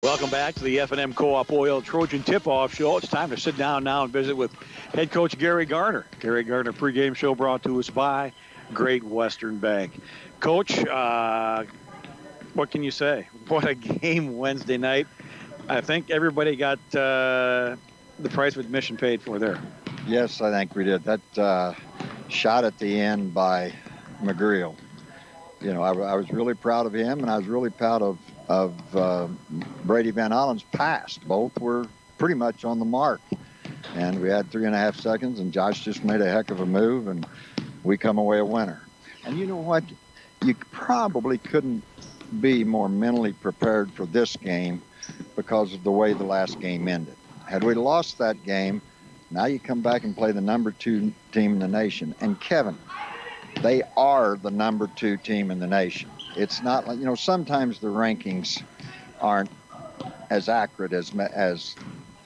Welcome back to the F&M Co-op Oil Trojan Tip-Off Show. It's time to sit down now and visit with head coach Gary Garner. Gary Garner pregame show brought to us by Great Western Bank. Coach, what can you say? What a game Wednesday night. I think everybody got the price of admission paid for there. Yes, I think we did. That shot at the end by McGreal. You know, I was really proud of him, and I was really proud of Brady Van Hollen's pass. Both were pretty much on the mark. And we had 3.5 seconds, and Josh just made a heck of a move, and we come away a winner. And you know what? You probably couldn't be more mentally prepared for this game because of the way the last game ended. Had we lost that game, now you come back and play the number 2 team in the nation. And Kevin, they are the number 2 team in the nation. It's not like, you know, sometimes the rankings aren't as accurate as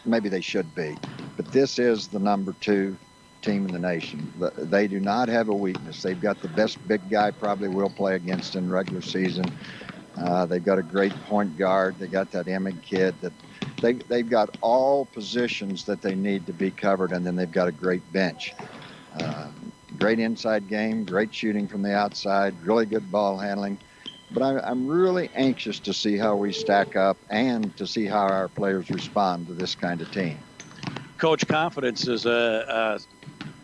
maybe they should be. But this is the number 2 team in the nation. They do not have a weakness. They've got the best big guy probably we'll play against in regular season. They've got a great point guard. They got that Emmett kid. They've got all positions that they need to be covered, and then they've got a great bench. Great inside game, great shooting from the outside, really good ball handling. But I'm really anxious to see how we stack up and to see how our players respond to this kind of team. Coach, confidence is a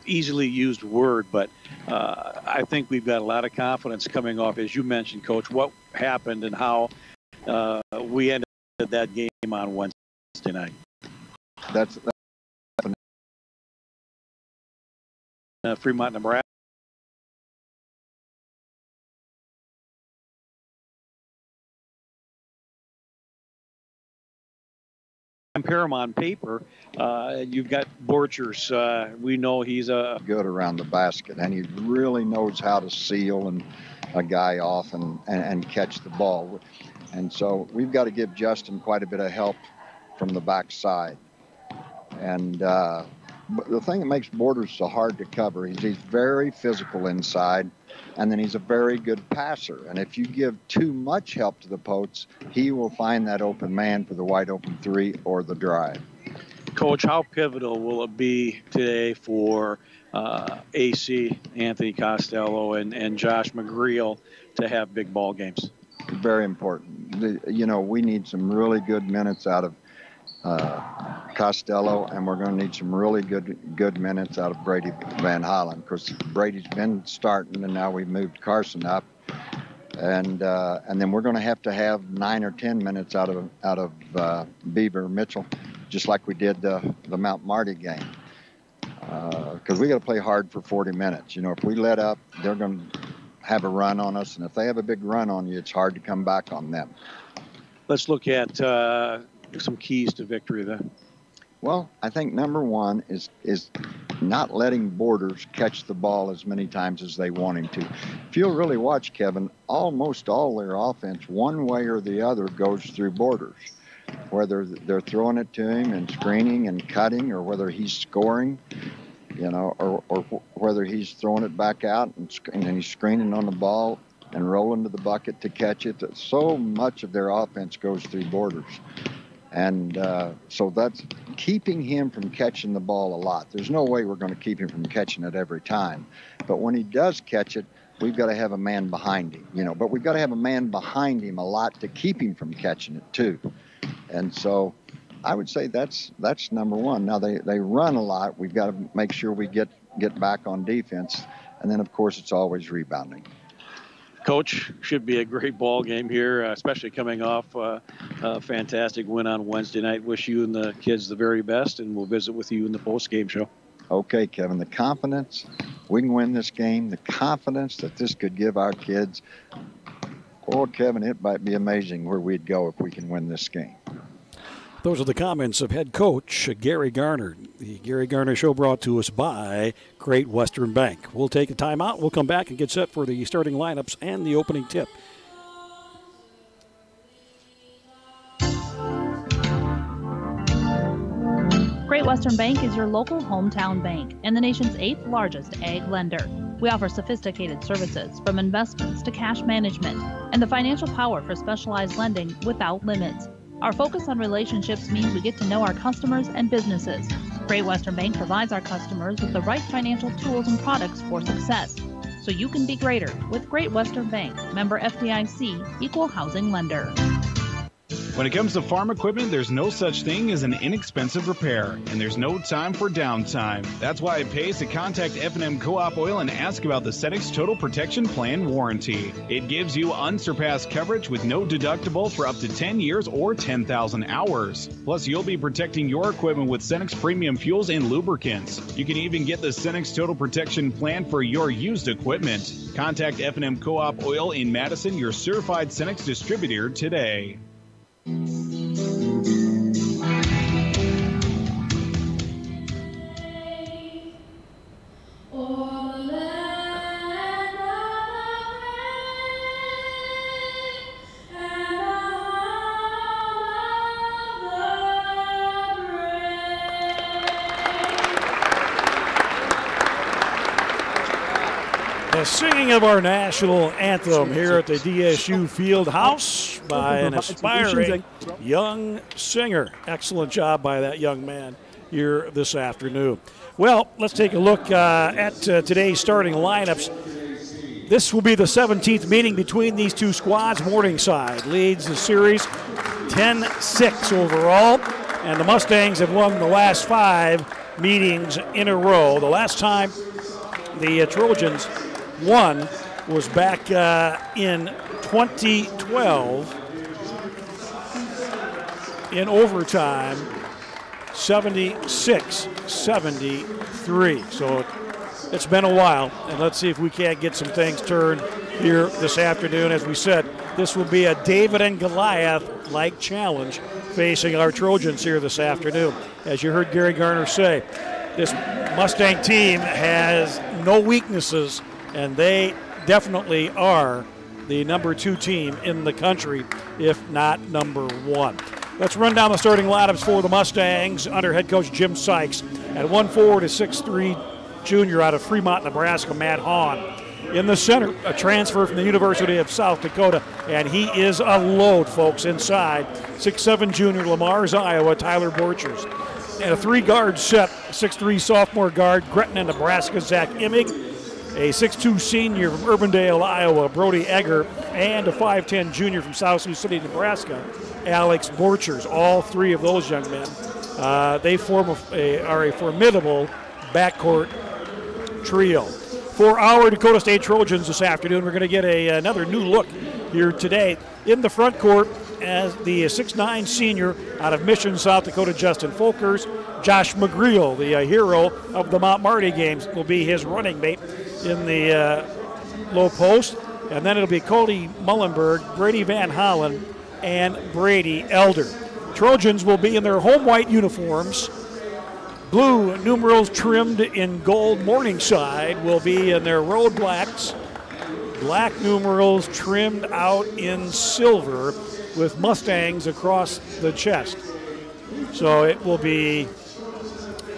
easily used word, but I think we've got a lot of confidence coming off, as you mentioned, Coach, what happened and how we ended that game on Wednesday night. That's Fremont, Nebraska. Compare him on paper. You've got Borchers. We know he's good around the basket, and he really knows how to seal and a guy off and catch the ball. And so we've got to give Justin quite a bit of help from the backside. And but the thing that makes Borders so hard to cover is he's very physical inside, and then he's a very good passer. And if you give too much help to the posts, he will find that open man for the wide open 3 or the drive. Coach, how pivotal will it be today for AC, Anthony Costello, and Josh McGreal to have big ball games? Very important. You know, we need some really good minutes out of Costello, and we're going to need some really good minutes out of Brady Van Hollen, because Brady's been starting, and now we've moved Carson up, and then we're going to have 9 or 10 minutes out of Beaver Mitchell, just like we did the Mount Marty game, because we got to play hard for 40 minutes. You know, if we let up, they're going to have a run on us, and if they have a big run on you, it's hard to come back on them. Let's look at some keys to victory then. Well, I think number 1 is not letting Borders catch the ball as many times as they want him to. If you'll really watch, Kevin, almost all their offense, one way or the other, goes through Borders. Whether they're throwing it to him and screening and cutting, or whether he's scoring, you know, or whether he's throwing it back out and he's screening on the ball and rolling to the bucket to catch it. So much of their offense goes through Borders. And so that's keeping him from catching the ball a lot. There's no way we're going to keep him from catching it every time. But when he does catch it, we've got to have a man behind him, you know. But we've got to have a man behind him a lot to keep him from catching it, too. And so I would say that's number 1. Now, they run a lot. We've got to make sure we get back on defense. And then, of course, it's always rebounding. Coach, should be a great ball game here, especially coming off a fantastic win on Wednesday night. Wish you and the kids the very best, and we'll visit with you in the post-game show. Okay, Kevin, the confidence we can win this game, the confidence that this could give our kids. Oh, Kevin, it might be amazing where we'd go if we can win this game. Those are the comments of head coach Gary Garner. The Gary Garner Show brought to us by Great Western Bank. We'll take a timeout. We'll come back and get set for the starting lineups and the opening tip. Great Western Bank is your local hometown bank and the nation's 8th largest ag lender. We offer sophisticated services from investments to cash management and the financial power for specialized lending without limits. Our focus on relationships means we get to know our customers and businesses. Great Western Bank provides our customers with the right financial tools and products for success, so you can be greater with Great Western Bank, member FDIC, equal housing lender. When it comes to farm equipment, there's no such thing as an inexpensive repair, and there's no time for downtime. That's why it pays to contact F&M Co-op Oil and ask about the Cenex Total Protection Plan warranty. It gives you unsurpassed coverage with no deductible for up to 10 years or 10,000 hours. Plus, you'll be protecting your equipment with Cenex Premium Fuels and Lubricants. You can even get the Cenex Total Protection Plan for your used equipment. Contact F&M Co-op Oil in Madison, your certified Cenex distributor, today. The singing of our national anthem here at the DSU Field House by an aspiring young singer. Excellent job by that young man here this afternoon. Well, let's take a look at today's starting lineups. This will be the 17th meeting between these two squads. Morningside leads the series 10-6 overall, and the Mustangs have won the last 5 meetings in a row. The last time the Trojans won was back in 2012 in overtime, 76-73. So it's been a while, and let's see if we can't get some things turned here this afternoon. As we said, this will be a David and Goliath-like challenge facing our Trojans here this afternoon. As you heard Gary Garner say, this Mustang team has no weaknesses, and they definitely are the number 2 team in the country, if not number 1. Let's run down the starting lineups for the Mustangs under head coach Jim Sykes. At 1-4 to 6'3" junior out of Fremont, Nebraska, Matt Hahn. In the center, a transfer from the University of South Dakota, and he is a load, folks, inside. 6'7" junior, Lamars, Iowa, Tyler Borchers. And a 3-guard set, 6'3" sophomore guard, Gretna, Nebraska, Zach Immig. A 6'2" senior from Urbandale, Iowa, Brody Egger, and a 5'10" junior from South Sioux City, Nebraska, Alex Borchers. All 3 of those young men, they are a formidable backcourt trio. For our Dakota State Trojans this afternoon, we're going to get another new look here today in the front court as the 6'9" senior out of Mission, South Dakota, Justin Folkers. Josh McGreal, the hero of the Mount Marty games, will be his running mate in the low post. And then it'll be Cody Mullenberg, Brady Van Hollen, and Brady Elder. Trojans will be in their home white uniforms. Blue numerals trimmed in gold. Morningside will be in their road blacks. Black numerals trimmed out in silver with Mustangs across the chest. So it will be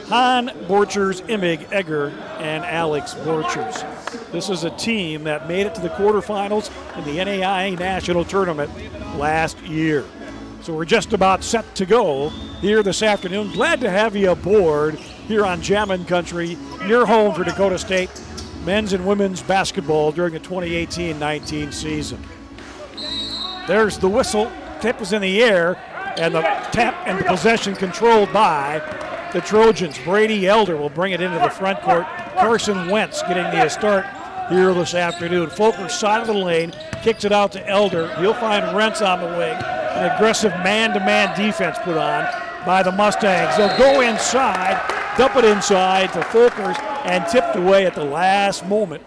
Hahn, Borchers, Immig, Egger, and Alex Borchers. This is a team that made it to the quarterfinals in the NAIA National Tournament last year. So we're just about set to go here this afternoon. Glad to have you aboard here on Jammin' Country, your home for Dakota State men's and women's basketball during the 2018-19 season. There's the whistle. Tip is in the air, and the tap and the possession controlled by the Trojans. Brady Elder will bring it into the front court. Carson Wentz getting the start here this afternoon. Folkers side of the lane, kicks it out to Elder. He'll find Rentz on the wing. An aggressive man-to-man defense put on by the Mustangs. They'll go inside, dump it inside to Folkers, and tipped away at the last moment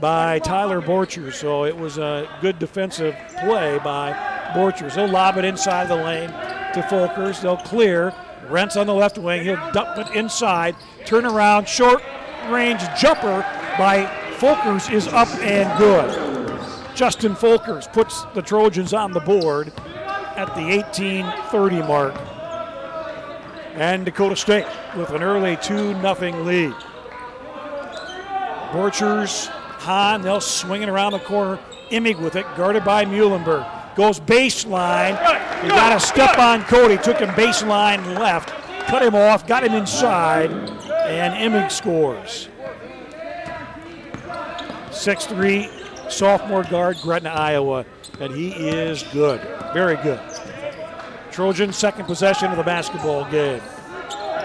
by Tyler Borchers. So it was a good defensive play by Borchers. He'll lob it inside the lane to Folkers. They'll clear. Rentz on the left wing. He'll dump it inside. Turn around. Short range jumper by Folkers is up and good. Justin Folkers puts the Trojans on the board at the 18:30 mark. And Dakota State with an early 2-0 lead. Borchers, Hahn, they'll swing it around the corner. Immig with it, guarded by Muhlenberg. Goes baseline, He got a step on Cody, took him baseline left, cut him off, got him inside, and Emig scores. 6'3", sophomore guard, Gretna, Iowa, and he is good, very good. Trojans' second possession of the basketball game.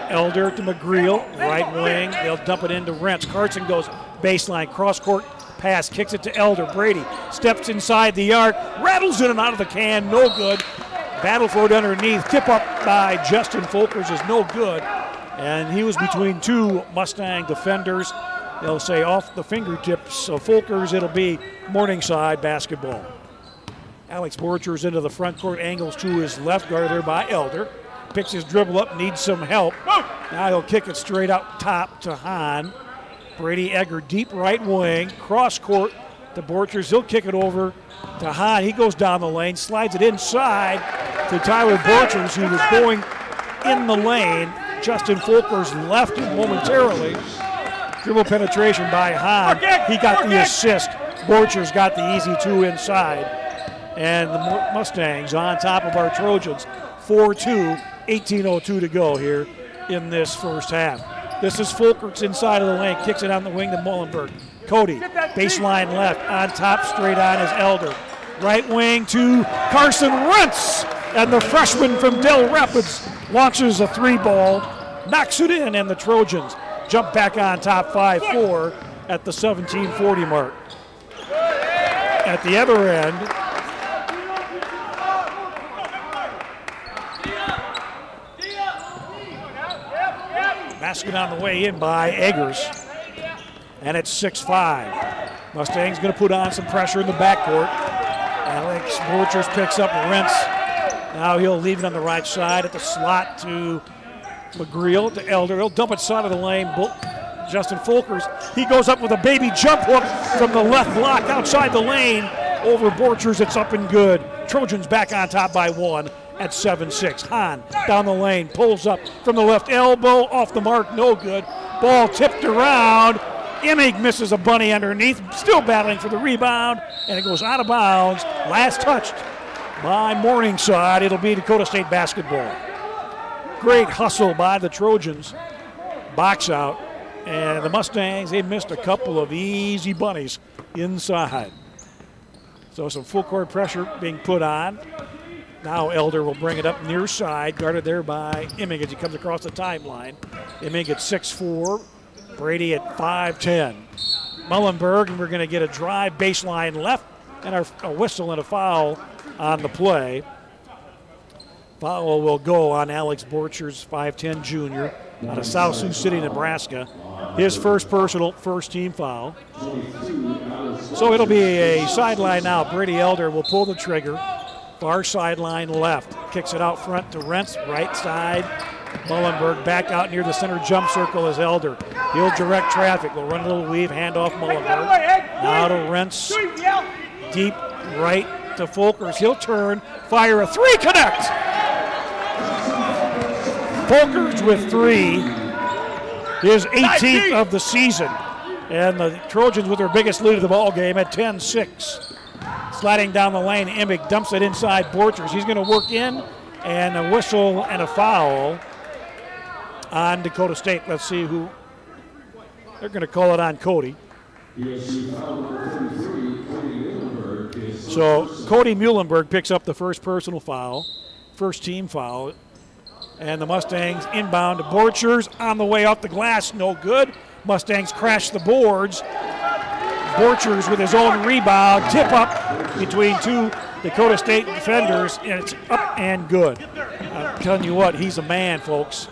Elder to McGreal, right wing. They'll dump it into Rentz. Carson goes baseline, cross-court pass, kicks it to Elder. Brady steps inside the arc, rattles in and out of the can, no good. Battle for it underneath. Tip up by Justin Folkers is no good. And he was between two Mustang defenders. They'll say off the fingertips of Folkers, it'll be Morningside basketball. Alex Borchers into the front court, angles to his left, guarded there by Elder. Picks his dribble up, needs some help. Now he'll kick it straight up top to Hahn. Brady Egger, deep right wing, cross court to Borchers. He'll kick it over to Hahn. He goes down the lane, slides it inside to Tyler Borchers, who was going in the lane. Justin Folkers left him momentarily. Dribble penetration by Hahn. He got the assist. Borchers got the easy two inside. And the Mustangs on top of our Trojans. 4-2, 18:02 to go here in this first half. This is Folkers inside of the lane, kicks it on the wing to Mullenberg. Cody, baseline left, on top, straight on is Elder. Right wing to Carson Rentz, and the freshman from Del Rapids launches a three ball, knocks it in, and the Trojans jump back on top 5-4 at the 17:40 mark. At the other end, basket on the way in by Eggers, and it's 6-5. Mustangs going to put on some pressure in the backcourt. Alex Borchers picks up Rentz. Now he'll leave it on the right side at the slot to McGreal, to Elder. He'll dump it side of the lane. Justin Folkers, he goes up with a baby jump hook from the left block outside the lane. Over Borchers, it's up and good. Trojans back on top by one at 7-6. Hahn down the lane, pulls up from the left elbow, off the mark, no good. Ball tipped around. Emig misses a bunny underneath, still battling for the rebound, and it goes out of bounds. Last touched by Morningside. It'll be Dakota State basketball. Great hustle by the Trojans. Box out, and the Mustangs, they missed a couple of easy bunnies inside. So some full court pressure being put on. Now Elder will bring it up near side, guarded there by Emig as he comes across the timeline. Emig at 6'4", Brady at 5'10". Mullenberg, and we're going to get a drive baseline left and a whistle and a foul on the play. Foul will go on Alex Borchers, 5'10" junior, out of South Sioux City, Nebraska. His first personal, first team foul. So it'll be a sideline now. Brady Elder will pull the trigger. Far sideline left. Kicks it out front to Rentz, right side. Mullenberg back out near the center jump circle is Elder. He'll direct traffic. We'll run a little weave, hand off Mullenberg. Now to Rentz. Deep right to Folkers. He'll turn, fire a three, connect! Folkers with three. His 18th of the season. And the Trojans with their biggest lead of the ball game at 10-6. Sliding down the lane, Emig dumps it inside Borchers. He's going to work in, and a whistle and a foul on Dakota State. Let's see who. They're going to call it on Cody. So Cody Muhlenberg picks up the first personal foul, first team foul. And the Mustangs inbound to Borchers on the way off the glass, no good. Mustangs crash the boards. Borchers with his own rebound, tip up between two Dakota State defenders, and it's up and good. I'm telling you what, he's a man, folks.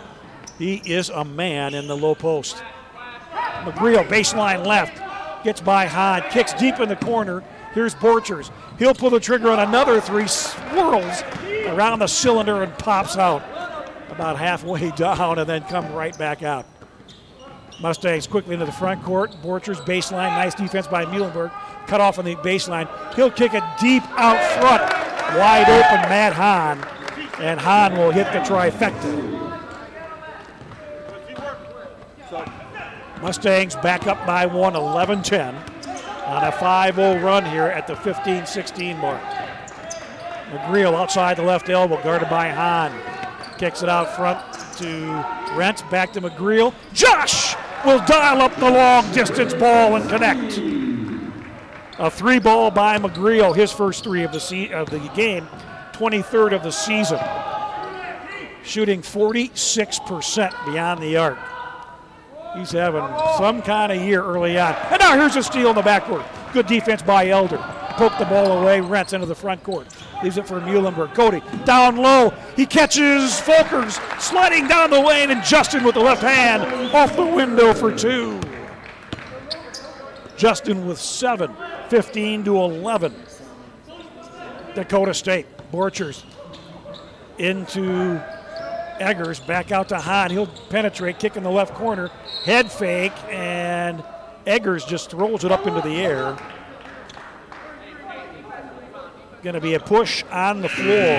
He is a man in the low post. McGreal, baseline left, gets by Hahn, kicks deep in the corner. Here's Borchers. He'll pull the trigger on another three, swirls around the cylinder and pops out about halfway down and then come right back out. Mustangs quickly into the front court. Borchers baseline, nice defense by Muhlenberg. Cut off on the baseline. He'll kick it deep out front. Wide open, Matt Hahn. And Hahn will hit the trifecta. Mustangs back up by one, 11-10. On a 5-0 run here at the 15-16 mark. McGreal outside the left elbow, guarded by Hahn. Kicks it out front to Rentz, back to McGreal. Josh will dial up the long distance ball and connect. A 3-ball by McGreal, his first 3 of the game, 23rd of the season. Shooting 46% beyond the arc. He's having some kind of year early on. And now here's a steal in the backcourt. Good defense by Elder. Poked the ball away, Rentz into the front court. Leaves it for Muhlenberg. Cody down low. He catches Folkers sliding down the lane, and Justin with the left hand off the window for 2. Justin with 7, 15-11. Dakota State. Borchers into Eggers, back out to Hahn. He'll penetrate, kick in the left corner, head fake, and Eggers just rolls it up into the air. Going to be a push on the floor.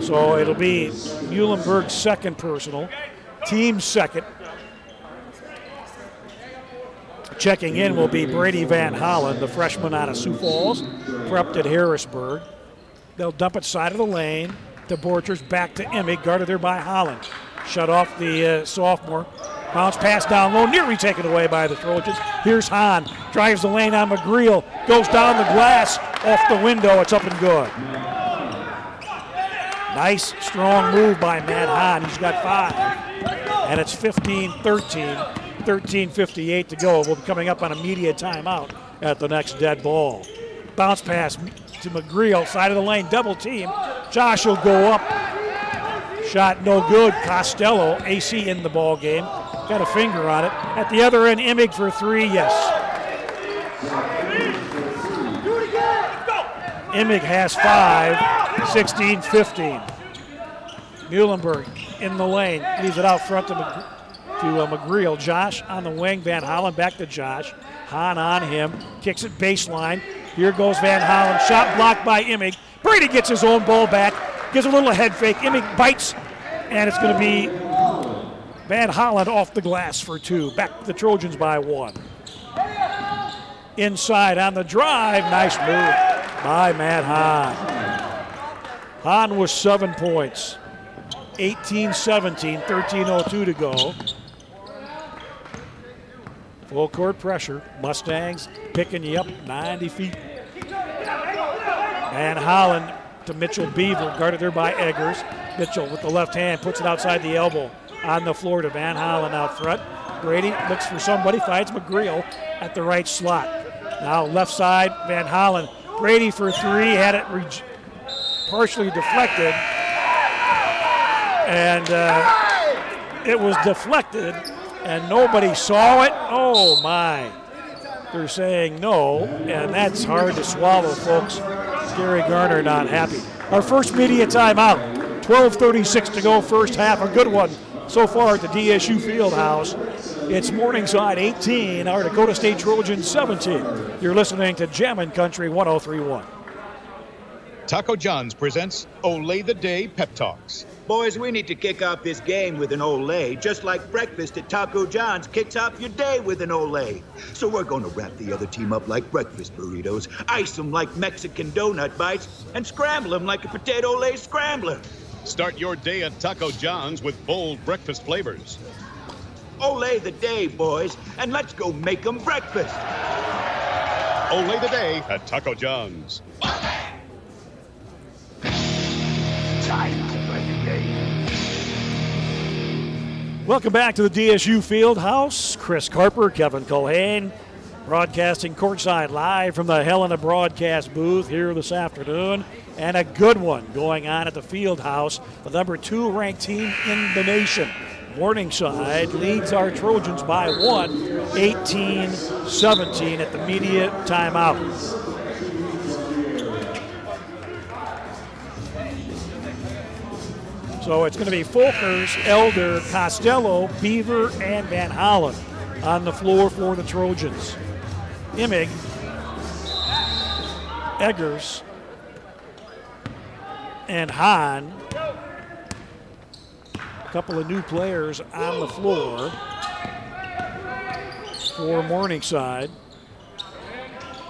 So it'll be Muhlenberg's second personal, team's second. Checking in will be Brady Van Hollen, the freshman out of Sioux Falls, prepped at Harrisburg. They'll dump it side of the lane to Borchers, back to Emig, guarded there by Holland. Shut off the sophomore. Bounce pass down low, nearly taken away by the Trojans. Here's Hahn, drives the lane on McGreal, goes down the glass, off the window, it's up and good. Nice, strong move by Matt Hahn. He's got 5, and it's 15-13, 13:58 to go. We'll be coming up on a media timeout at the next dead ball. Bounce pass to McGreal, side of the lane, double team. Josh will go up. Shot no good. Costello, AC in the ball game. Got a finger on it. At the other end, Emig for 3, yes. Emig has 5, 16-15. Muhlenberg in the lane, leaves it out front to McGreal. Josh on the wing, Van Hollen back to Josh. Hahn on him, kicks it baseline. Here goes Van Hollen, shot blocked by Emig. Brady gets his own ball back, gives a little head fake. Emig bites, and it's going to be Van Hollen off the glass for 2. Back to the Trojans by 1. Inside on the drive, nice move by Matt Hahn. Hahn was 7 points. 18-17, 13:02 to go. Full court pressure. Mustangs picking you up 90 feet. Van Hollen to Mitchell Beaver, guarded there by Eggers. Mitchell with the left hand puts it outside the elbow. On the floor to Van Hollen out front. Brady looks for somebody, finds McGreal at the right slot. Now left side, Van Hollen. Brady for 3, had it partially deflected. And it was deflected, and nobody saw it. Oh, my. They're saying no, and that's hard to swallow, folks. Gary Garner not happy. Our first media timeout. 12:36 to go, first half. A good one so far at the DSU Fieldhouse. It's Morningside 18, our Dakota State Trojans 17. You're listening to Jammin' Country 103.1. Taco John's presents Olay the Day Pep Talks. Boys, we need to kick off this game with an Olay, just like breakfast at Taco John's kicks off your day with an Olay. So we're going to wrap the other team up like breakfast burritos, ice them like Mexican donut bites, and scramble them like a potato Lay scrambler. Start your day at Taco John's with bold breakfast flavors. Olay the day, boys, and let's go make them breakfast. Olay the Day at Taco John's. Welcome back to the DSU Fieldhouse. Chris Carper, Kevin Culhane, broadcasting courtside live from the Helena broadcast booth here this afternoon. And a good one going on at the Fieldhouse. The number 2 ranked team in the nation. Morningside leads our Trojans by 1, 18-17 at the media timeout. So it's going to be Folkers, Elder, Costello, Beaver, and Van Hollen on the floor for the Trojans. Emig, Eggers, and Hahn. A couple of new players on the floor for Morningside.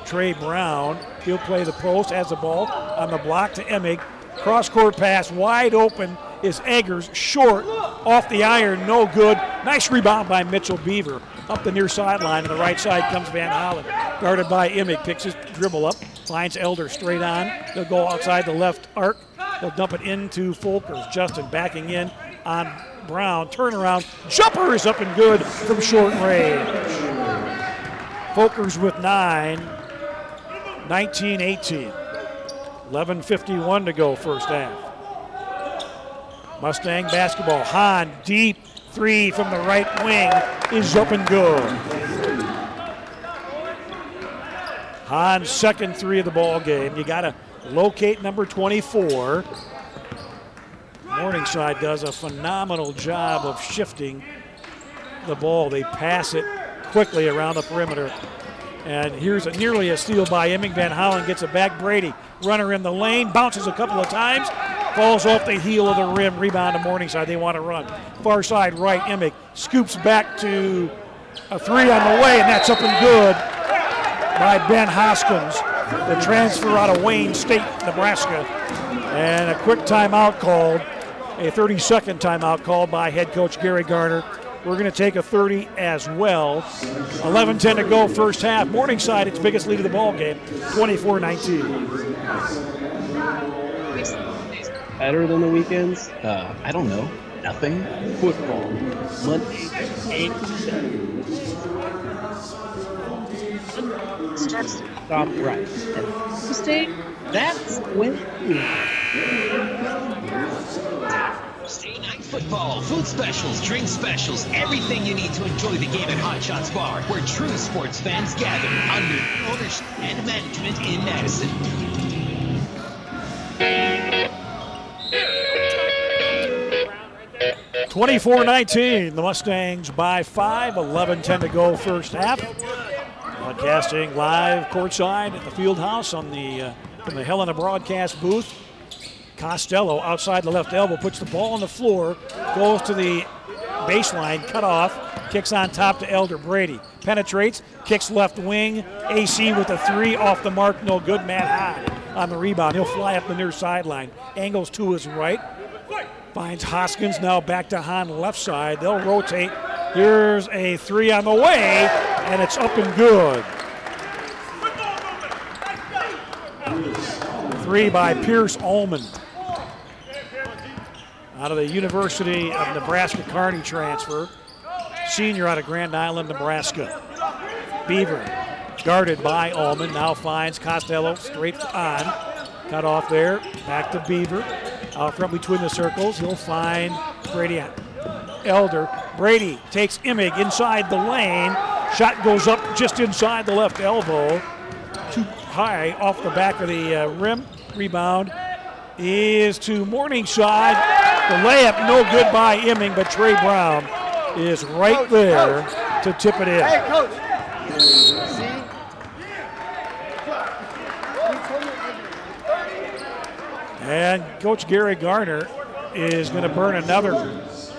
Trey Brown, he'll play the post, has the ball on the block to Emig. Cross-court pass, wide open is Eggers, short, off the iron, no good. Nice rebound by Mitchell Beaver. Up the near sideline, to the right side comes Van Hollen. Guarded by Emig, picks his dribble up, finds Elder straight on. He'll go outside the left arc. He'll dump it into Folkers. Justin backing in on Brown. Turnaround, jumper is up and good from short range. Folkers with 9, 19-18. 11:51 to go first half. Mustang basketball. Hahn deep three from the right wing is up and good. Hahn's second three of the ball game. You got to locate number 24. Morningside does a phenomenal job of shifting the ball. They pass it quickly around the perimeter. And here's nearly a steal by Emig. Van Hollen gets it back. Brady, runner in the lane, bounces a couple of times, falls off the heel of the rim. Rebound to Morningside. They want to run. Far side right, Emig scoops back to a three on the way, and that's up and good by Ben Hoskins, the transfer out of Wayne State, Nebraska. And a quick timeout called, a 30-second timeout called by head coach Gary Garner. We're going to take a 30 as well. 11:10 to go first half. Morningside, its biggest lead of the ball game, 24-19. Better than the weekends? I don't know. Nothing. Football. Monday, 8-7. Starts to stop right. Mistake. That's when. Thursday night football, food specials, drink specials, everything you need to enjoy the game at Hot Shots Bar, where true sports fans gather under ownership and management in Madison. (24-19), the Mustangs by 5, 11:10 to go first half. Broadcasting live courtside at the field house on the from the Helena broadcast booth. Costello outside the left elbow, puts the ball on the floor, goes to the baseline, cut off, kicks on top to Elder. Brady penetrates, kicks left wing, AC with a three, off the mark, no good. Matt Hahn on the rebound. He'll fly up the near sideline, angles to his right, finds Hoskins, now back to Hahn left side. They'll rotate. Here's a three on the way, and it's up and good. Three by Pierce Ullman. Out of the University of Nebraska-Kearney transfer. Senior out of Grand Island, Nebraska. Beaver guarded by Ullman. Now finds Costello straight on. Cut off there. Back to Beaver. Out front between the circles. He'll find Brady Elder. Brady takes Emig inside the lane. Shot goes up just inside the left elbow. Too high off the back of the rim. Rebound is to Morningside. The layup no good by Emig, but Trey Brown is right there to tip it in. Hey, Coach. And Coach Gary Garner is going to burn another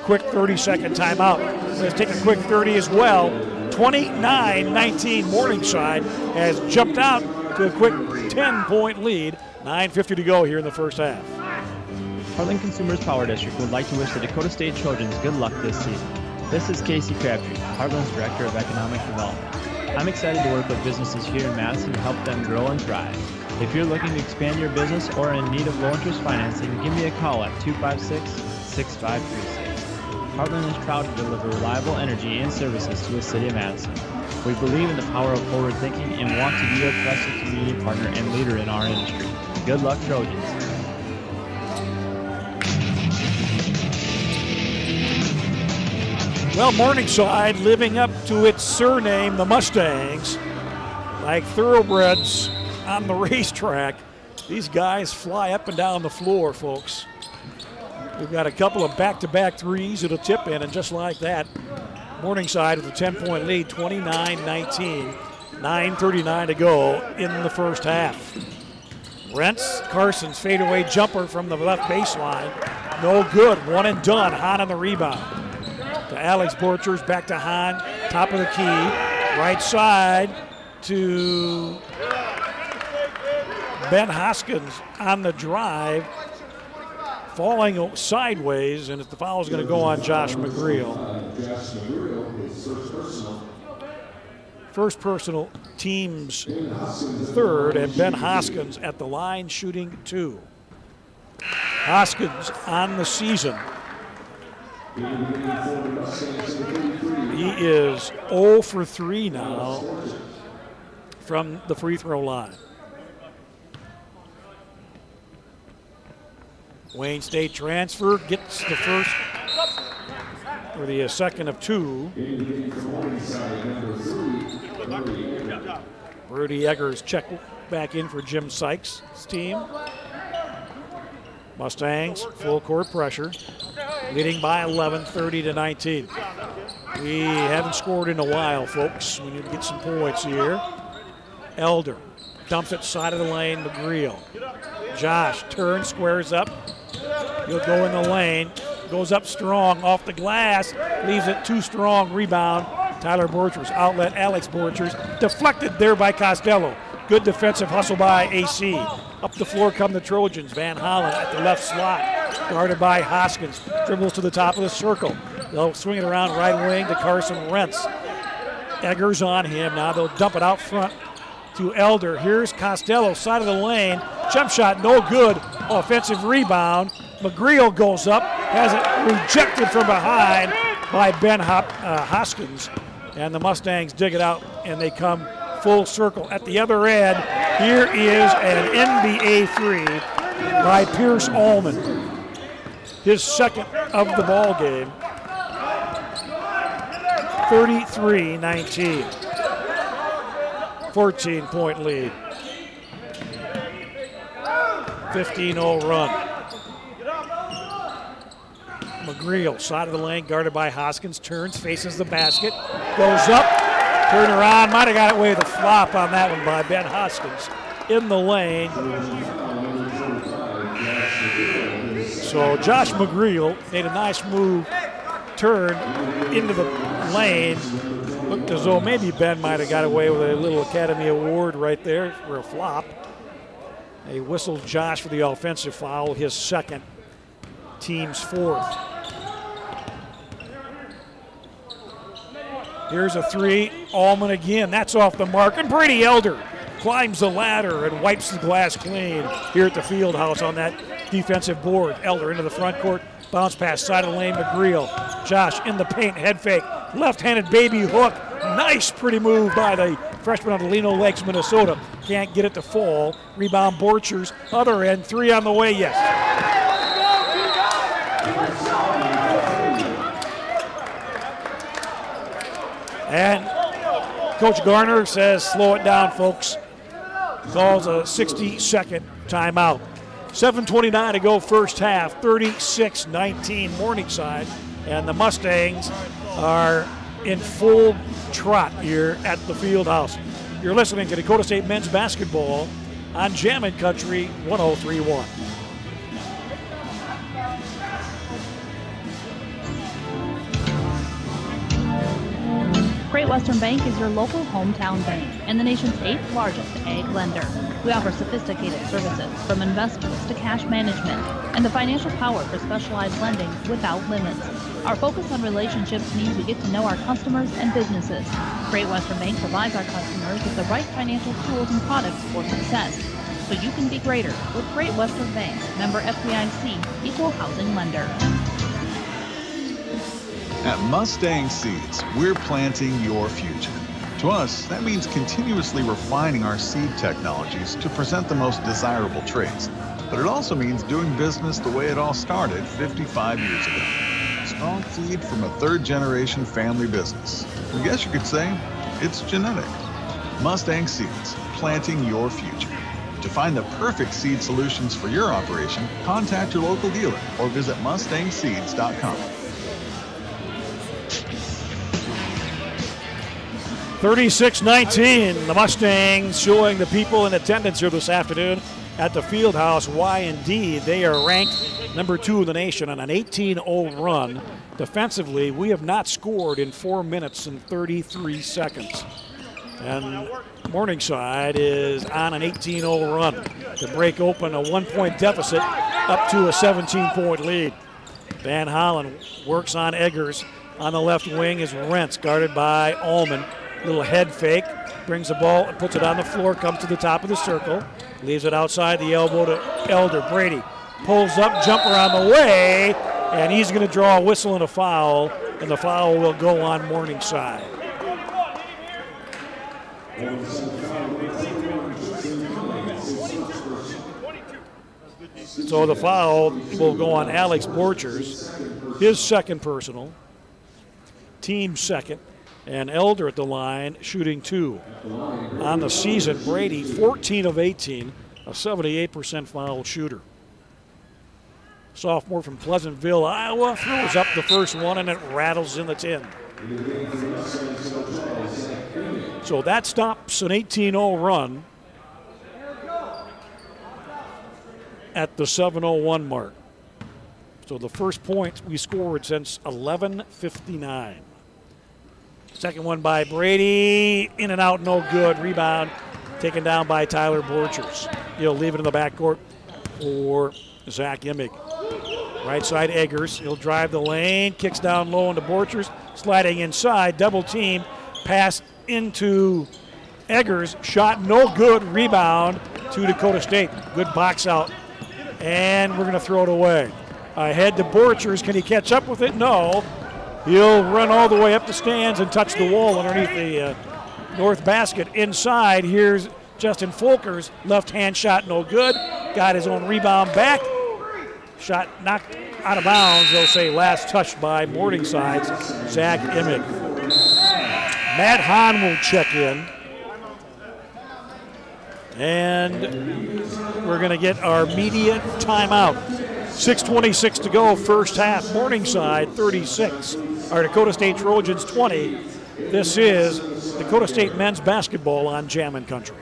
quick 30-second timeout. Let's take a quick 30 as well. 29-19, Morningside has jumped out to a quick 10-point lead. 9:50 to go here in the first half. Heartland Consumers Power District would like to wish the Dakota State Trojans good luck this season. This is Casey Crabtree, Heartland's Director of Economic Development. I'm excited to work with businesses here in Madison to help them grow and thrive. If you're looking to expand your business or are in need of low-interest financing, give me a call at 256-6536. Heartland is proud to deliver reliable energy and services to the city of Madison. We believe in the power of forward thinking and want to be a trusted community partner and leader in our industry. Good luck, Trojans. Well, Morningside living up to its surname, the Mustangs, like thoroughbreds on the racetrack. These guys fly up and down the floor, folks. We've got a couple of back-to-back threes. It'll tip in, and just like that, Morningside with a 10-point lead, 29-19. 9:39 to go in the first half. Rents Carson's fadeaway jumper from the left baseline. No good. One and done. Hahn on the rebound. To Alex Borchers, back to Hahn. Top of the key. Right side to Ben Hoskins on the drive, falling sideways, and the foul is going to go on Josh McGreal. First personal, team's third, and Ben Hoskins at the line shooting 2. Hoskins on the season. He is 0 for 3 now from the free throw line. Wayne State transfer gets the first, or the second of 2. Rudy Eggers check back in for Jim Sykes' team. Mustangs, full court pressure, leading by 11, 30-19. We haven't scored in a while, folks. We need to get some points here. Elder dumps it side of the lane, McGreal. Josh turns, squares up. He'll go in the lane, goes up strong off the glass, leaves it too strong, rebound. Tyler Borchers, outlet Alex Borchers, deflected there by Costello. Good defensive hustle by AC. Up the floor come the Trojans. Van Hollen at the left slot, guarded by Hoskins. Dribbles to the top of the circle. They'll swing it around right wing to Carson Rentz. Eggers on him. Now they'll dump it out front to Elder. Here's Costello, side of the lane. Jump shot, no good. Offensive rebound. McGreal goes up, has it rejected from behind by Ben Hoskins. And the Mustangs dig it out, and they come full circle. At the other end, here is an NBA 3 by Pierce Allman. His second of the ball game. 33-19. 14-point lead. 15-0 run. McGreal, side of the lane, guarded by Hoskins, turns, faces the basket, goes up, turn around, might have got away with a flop on that one by Ben Hoskins in the lane. So Josh McGreal made a nice move, turned into the lane. Looked as though maybe Ben might have got away with a little Academy Award right there for a flop. They whistled Josh for the offensive foul, his second, team's fourth. Here's a 3, Allman again, that's off the mark, and Brady Elder climbs the ladder and wipes the glass clean here at the field house on that defensive board. Elder into the front court, bounce pass, side of the lane, McGreal. Josh in the paint, head fake, left-handed baby hook. Nice pretty move by the freshman out of Lino Lakes, Minnesota. Can't get it to fall. Rebound Borchers, other end, 3 on the way, yes. And Coach Garner says, slow it down, folks. Calls a 60-second timeout. 7:29 to go first half, 36-19 Morningside. And the Mustangs are in full trot here at the field house. You're listening to Dakota State men's basketball on Jammin' Country 103.1. Great Western Bank is your local hometown bank and the nation's 8th largest ag lender. We offer sophisticated services from investments to cash management and the financial power for specialized lending without limits. Our focus on relationships means we get to know our customers and businesses. Great Western Bank provides our customers with the right financial tools and products for success, so you can be greater with Great Western Bank, member FDIC, equal housing lender. At Mustang Seeds, we're planting your future. To us, that means continuously refining our seed technologies to present the most desirable traits. But it also means doing business the way it all started 55 years ago. Strong seed from a third-generation family business. I guess you could say it's genetic. Mustang Seeds, planting your future. To find the perfect seed solutions for your operation, contact your local dealer or visit mustangseeds.com. 36-19, the Mustangs showing the people in attendance here this afternoon at the field house why indeed they are ranked number 2 in the nation on an 18-0 run. Defensively, we have not scored in 4 minutes and 33 seconds. And Morningside is on an 18-0 run to break open a 1-point deficit up to a 17-point lead. Van Hollen works on Eggers. On the left wing is Rentz, guarded by Allman. Little head fake, brings the ball and puts it on the floor, comes to the top of the circle, leaves it outside the elbow to Elder. Brady pulls up, jumper on the way, and he's going to draw a whistle and a foul, and the foul will go on Morningside. So the foul will go on Alex Borchers, his second personal, team second, and Elder at the line shooting 2. On the season, Brady 14 of 18, a 78% foul shooter. Sophomore from Pleasantville, Iowa, throws up the first one and it rattles in the tin. So that stops an 18-0 run at the 7:01 mark. So the first point we scored since 11:59. Second one by Brady, in and out, no good. Rebound taken down by Tyler Borchers. He'll leave it in the backcourt for Zach Immig. Right side Eggers, he'll drive the lane, kicks down low into Borchers, sliding inside, double team, pass into Eggers, shot no good, rebound to Dakota State. Good box out, and we're going to throw it away. Ahead to Borchers, can he catch up with it? No. He'll run all the way up the stands and touch the wall underneath the north basket. Inside, here's Justin Folkers, left hand shot no good, got his own rebound back. Shot knocked out of bounds, they'll say last touched by Morningside's Zach Immig. Matt Hahn will check in. And we're going to get our media timeout. 6:26 to go, first half. Morningside 36, our Dakota State Trojans 20. This is Dakota State men's basketball on Jammin' Country.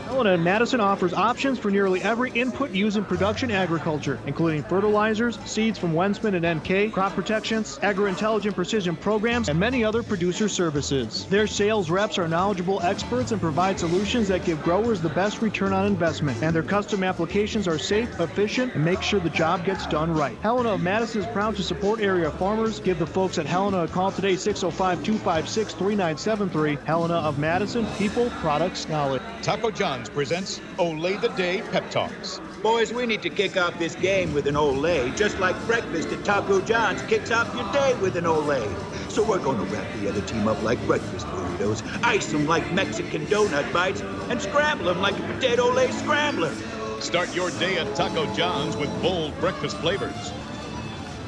Helena and Madison offers options for nearly every input used in production agriculture, including fertilizers, seeds from Wensman and NK, crop protections, agro-intelligent precision programs, and many other producer services. Their sales reps are knowledgeable experts and provide solutions that give growers the best return on investment. And their custom applications are safe, efficient, and make sure the job gets done right. Helena of Madison is proud to support area farmers. Give the folks at Helena a call today, 605-256-3973. Helena of Madison, people, products, knowledge. Taco John's presents Olay the Day Pep Talks. Boys, we need to kick off this game with an Olay, just like breakfast at Taco John's kicks off your day with an Olay. So we're going to wrap the other team up like breakfast burritos, ice them like Mexican donut bites, and scramble them like a potato Olay scrambler. Start your day at Taco John's with bold breakfast flavors.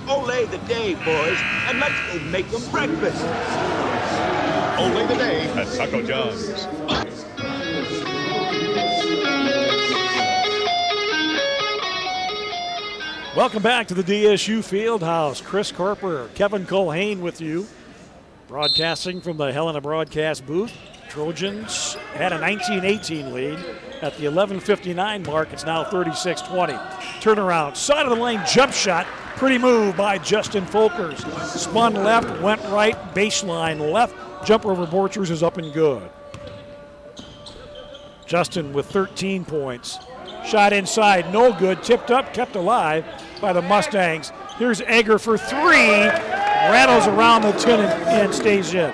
Olay the day, boys, and let's go make them breakfast. Olay the Day at Taco John's. Welcome back to the DSU Fieldhouse. Chris Corper, Kevin Colhane with you. Broadcasting from the Helena broadcast booth. Trojans had a 19-18 lead. At the 11:59 mark, it's now 36-20. Turnaround, side of the lane, jump shot. Pretty move by Justin Folkers. Spun left, went right, baseline left. Jumper over Borchers is up and good. Justin with 13 points. Shot inside, no good. Tipped up, kept alive by the Mustangs. Here's Egger for 3. Rattles around the tin and stays in.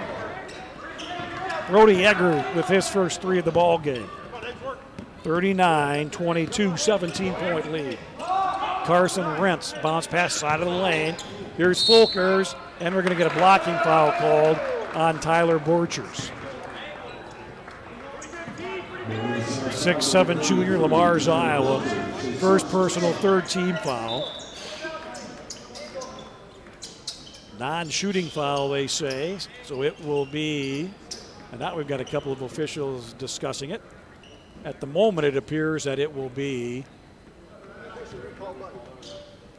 Brody Egger with his first 3 of the ball game. 39-22, 17-point lead. Carson Rentz bounce pass side of the lane. Here's Folkers, and we're going to get a blocking foul called on Tyler Borchers. 6'7" junior, Lamar's, Iowa. First personal, third team foul. Non-shooting foul, they say. So it will be, and now we've got a couple of officials discussing it. At the moment, it appears that it will be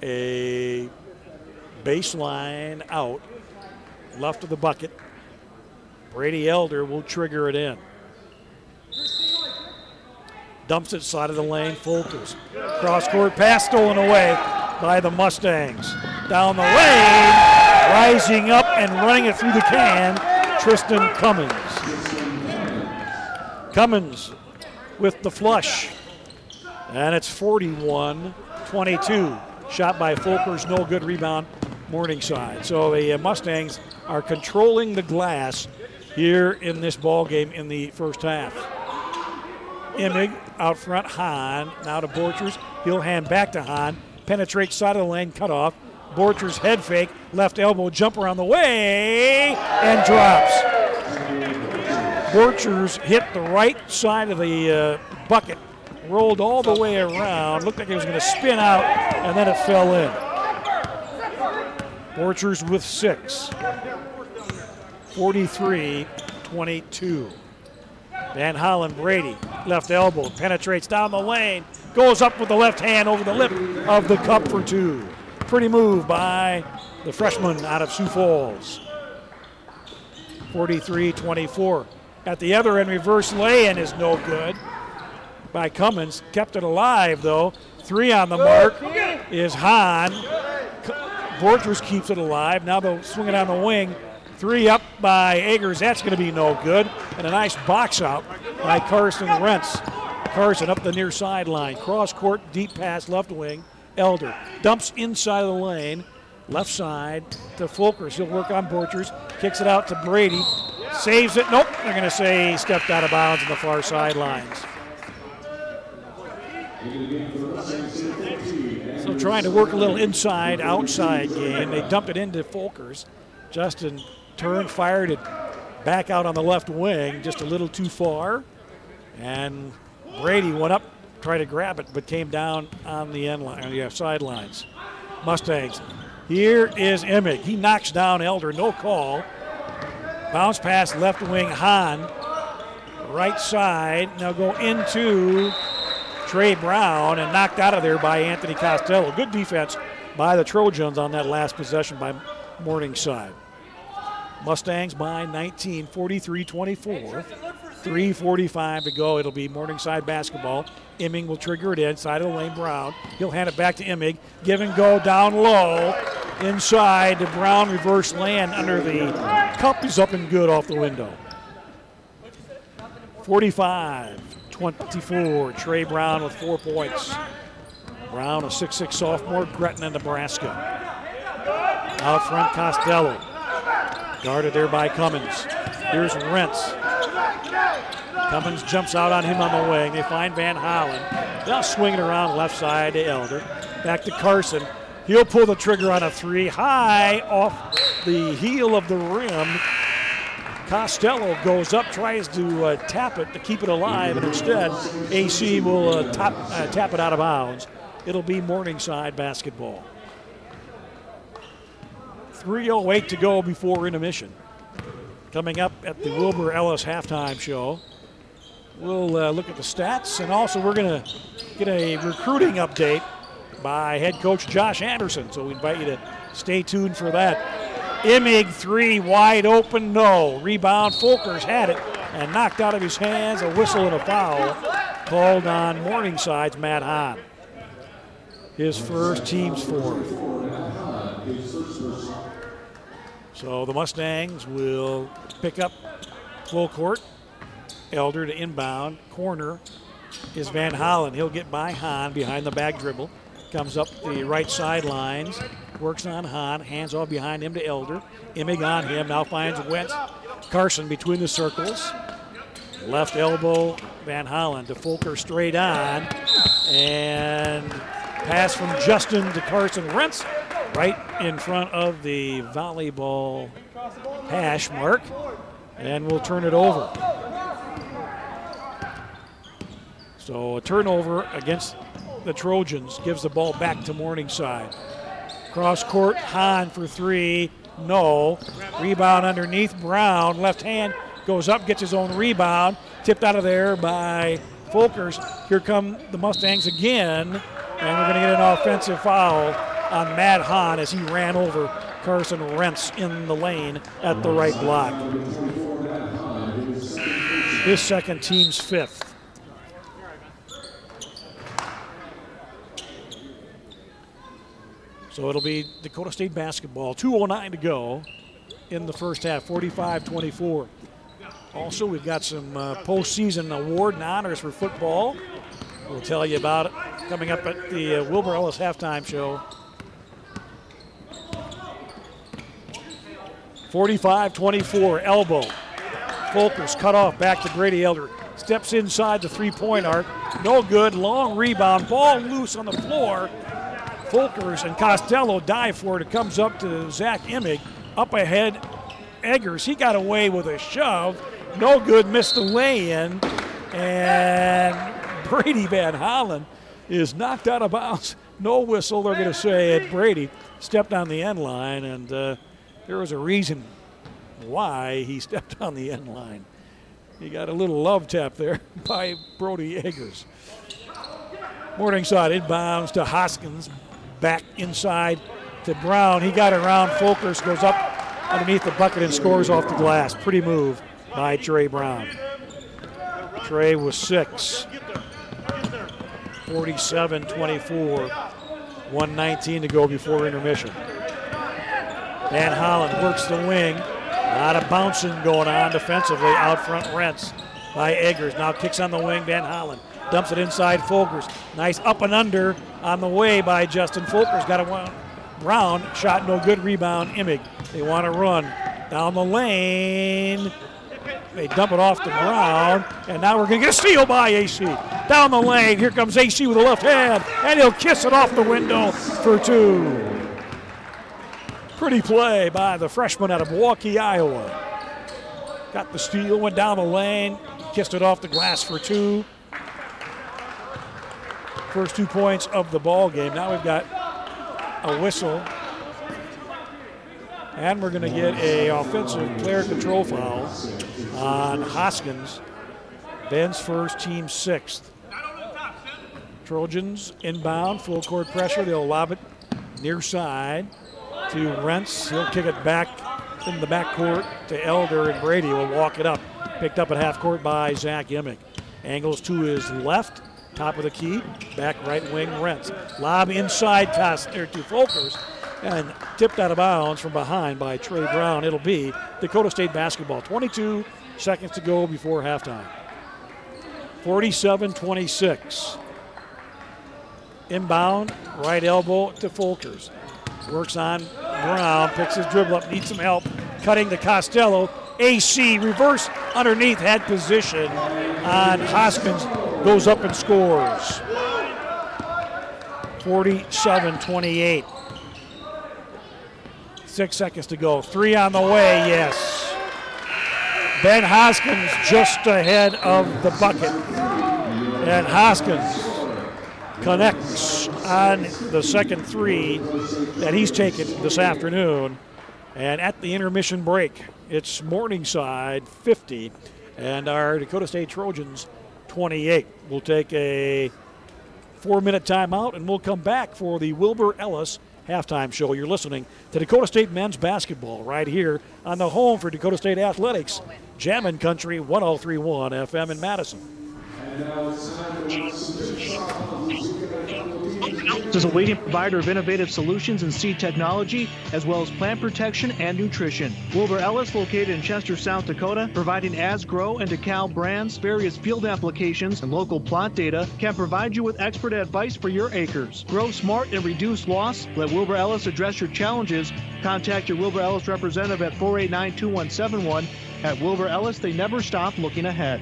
a baseline out, left of the bucket. Brady Elder will trigger it in. Dumps it side of the lane, Folkers. Cross-court pass stolen away by the Mustangs. Down the lane, rising up and running it through the can, Tristan Cummins. Cummins with the flush. And it's 41-22. Shot by Folkers, no good. Rebound, Morningside. So the Mustangs are controlling the glass here in this ball game in the first half. Emig out front, Hahn now to Borchers. He'll hand back to Hahn. Penetrates side of the lane, cut off. Borchers head fake, left elbow jumper on the way, and drops. Borchers hit the right side of the bucket, rolled all the way around, looked like he was going to spin out, and then it fell in. Borchers with 6. 43-22. Van Hollen, Brady, left elbow, penetrates down the lane, goes up with the left hand over the lip of the cup for 2. Pretty move by the freshman out of Sioux Falls. 43-24. At the other end, reverse lay-in is no good by Cummins. Kept it alive, though. 3 on the mark is Hahn. Borchers keeps it alive. Now they'll swing it on the wing. 3 up by Eggers. That's going to be no good. And a nice box out by Carson Rentz. Carson up the near sideline. Cross court, deep pass, left wing. Elder dumps inside of the lane. Left side to Folkers. He'll work on Borchers. Kicks it out to Brady. Saves it. Nope. They're going to say he stepped out of bounds on the far sidelines. So trying to work a little inside-outside game. They dumped it into Folkers. Justin turned, fired it back out on the left wing, just a little too far. And Brady went up, tried to grab it, but came down on the end line, on the sidelines. Mustangs. Here is Emig. He knocks down Elder, no call. Bounce pass left wing, Hahn. Right side, now go into Trey Brown and knocked out of there by Anthony Costello. Good defense by the Trojans on that last possession by Morningside. Mustangs by 19, 43-24. 3:45 to go. It'll be Morningside basketball. Emig will trigger it in, side of the lane, Brown. He'll hand it back to Emig. Give and go down low. Inside to Brown, reverse land under the cup. Is up and good off the window. 45-24. Trey Brown with 4 points. Brown, a 6'6 sophomore, Gretna, Nebraska. Out front, Costello. Guarded there by Cummins. Here's Rentz. Cummins jumps out on him on the wing. They find Van Hollen. They'll swing it around left side to Elder. Back to Carson. He'll pull the trigger on a 3. High off the heel of the rim. Costello goes up, tries to tap it to keep it alive, and instead AC will tap it out of bounds. It'll be Morningside basketball. 3:08 to go before intermission. Coming up at the Wilbur Ellis halftime show, we'll look at the stats, and also we're going to get a recruiting update by head coach Josh Anderson, so we invite you to stay tuned for that. Emig 3, wide open, no. Rebound, Folkers had it and knocked out of his hands. A whistle and a foul called on Morningside's Matt Hahn. His first, team's 4th. So the Mustangs will pick up full court. Elder to inbound. Corner is Van Hollen. He'll get by Hahn behind the back dribble. Comes up the right sidelines. Works on Hahn. Hands off behind him to Elder. Emig on him. Now finds Wentz. Carson between the circles. Left elbow. Van Hollen to Folkers straight on. And pass from Justin to Carson Rentz. Right in front of the volleyball hash mark, and we'll turn it over. So a turnover against the Trojans gives the ball back to Morningside. Cross court, Hahn for 3, no. Rebound underneath, Brown, left hand, goes up, gets his own rebound, tipped out of there by Folkers. Here come the Mustangs again, and we're going to get an offensive foul on Matt Hahn as he ran over Carson Rentz in the lane at the right block. His second, team's 5th. So it'll be Dakota State basketball. 2:09 to go. in the first half, 45-24. Also, we've got some postseason award and honors for football. We'll tell you about it coming up at the Wilbur Ellis halftime show. 45-24, elbow. Folkers cut off, back to Brady Elder. Steps inside the three-point arc. No good, long rebound, ball loose on the floor. Folkers and Costello dive for it. It comes up to Zach Emig. Up ahead, Eggers. He got away with a shove. No good, missed the lay-in. And Brady Van Hollen is knocked out of bounds. No whistle, they're going to say it. Brady stepped on the end line, and there was a reason why he stepped on the end line. He got a little love tap there by Brody Eggers. Morningside inbounds to Hoskins. Back inside to Brown. He got around. Folkers goes up underneath the bucket and scores off the glass. Pretty move by Trey Brown. Trey was 6. 47-24. 1:19 to go before intermission. Van Hollen works the wing. A lot of bouncing going on defensively. Out front, Rents by Eggers. Now kicks on the wing, Van Hollen. Dumps it inside Folkers. Nice up and under on the way by Justin Folkers. Got a Brown. Shot no good. Rebound, Emig. They want to run down the lane. They dump it off to Brown. And now we're going to get a steal by AC. Down the lane. Here comes AC with the left hand. And he'll kiss it off the window for 2. Pretty play by the freshman out of Milwaukee, Iowa. Got the steal, went down the lane, kissed it off the glass for 2. First 2 points of the ball game. Now we've got a whistle. And we're going to get a offensive player control foul on Hoskins. Ben's first, team 6th. Trojans inbound, full court pressure. They'll lob it near side to Rents. He'll kick it back in the backcourt to Elder, and Brady will walk it up. Picked up at half court by Zach Emig. Angles to his left, top of the key, back right wing Rents. Lob inside pass there to Folkers, and tipped out of bounds from behind by Trey Brown. It'll be Dakota State basketball. 22 seconds to go before halftime. 47-26. Inbound, right elbow to Folkers. Works on Brown, picks his dribble up, needs some help. Cutting to Costello. AC, reverse underneath, had position on Hoskins. Goes up and scores. 47-28. 6 seconds to go. 3 on the way, yes. Ben Hoskins just ahead of the bucket. And Hoskins connects on the second 3 that he's taken this afternoon. And at the intermission break, it's Morningside 50 and our Dakota State Trojans 28. We'll take a 4-minute timeout and we'll come back for the Wilbur Ellis halftime show. You're listening to Dakota State men's basketball right here on the home for Dakota State Athletics, Jammin' Country 103.1 FM in Madison. This is a leading provider of innovative solutions in seed technology, as well as plant protection and nutrition. Wilbur Ellis, located in Chester, South Dakota, providing Asgrow and DeKalb brands, various field applications, and local plot data, can provide you with expert advice for your acres. Grow smart and reduce loss. Let Wilbur Ellis address your challenges. Contact your Wilbur Ellis representative at 489-2171. At Wilbur Ellis, they never stop looking ahead.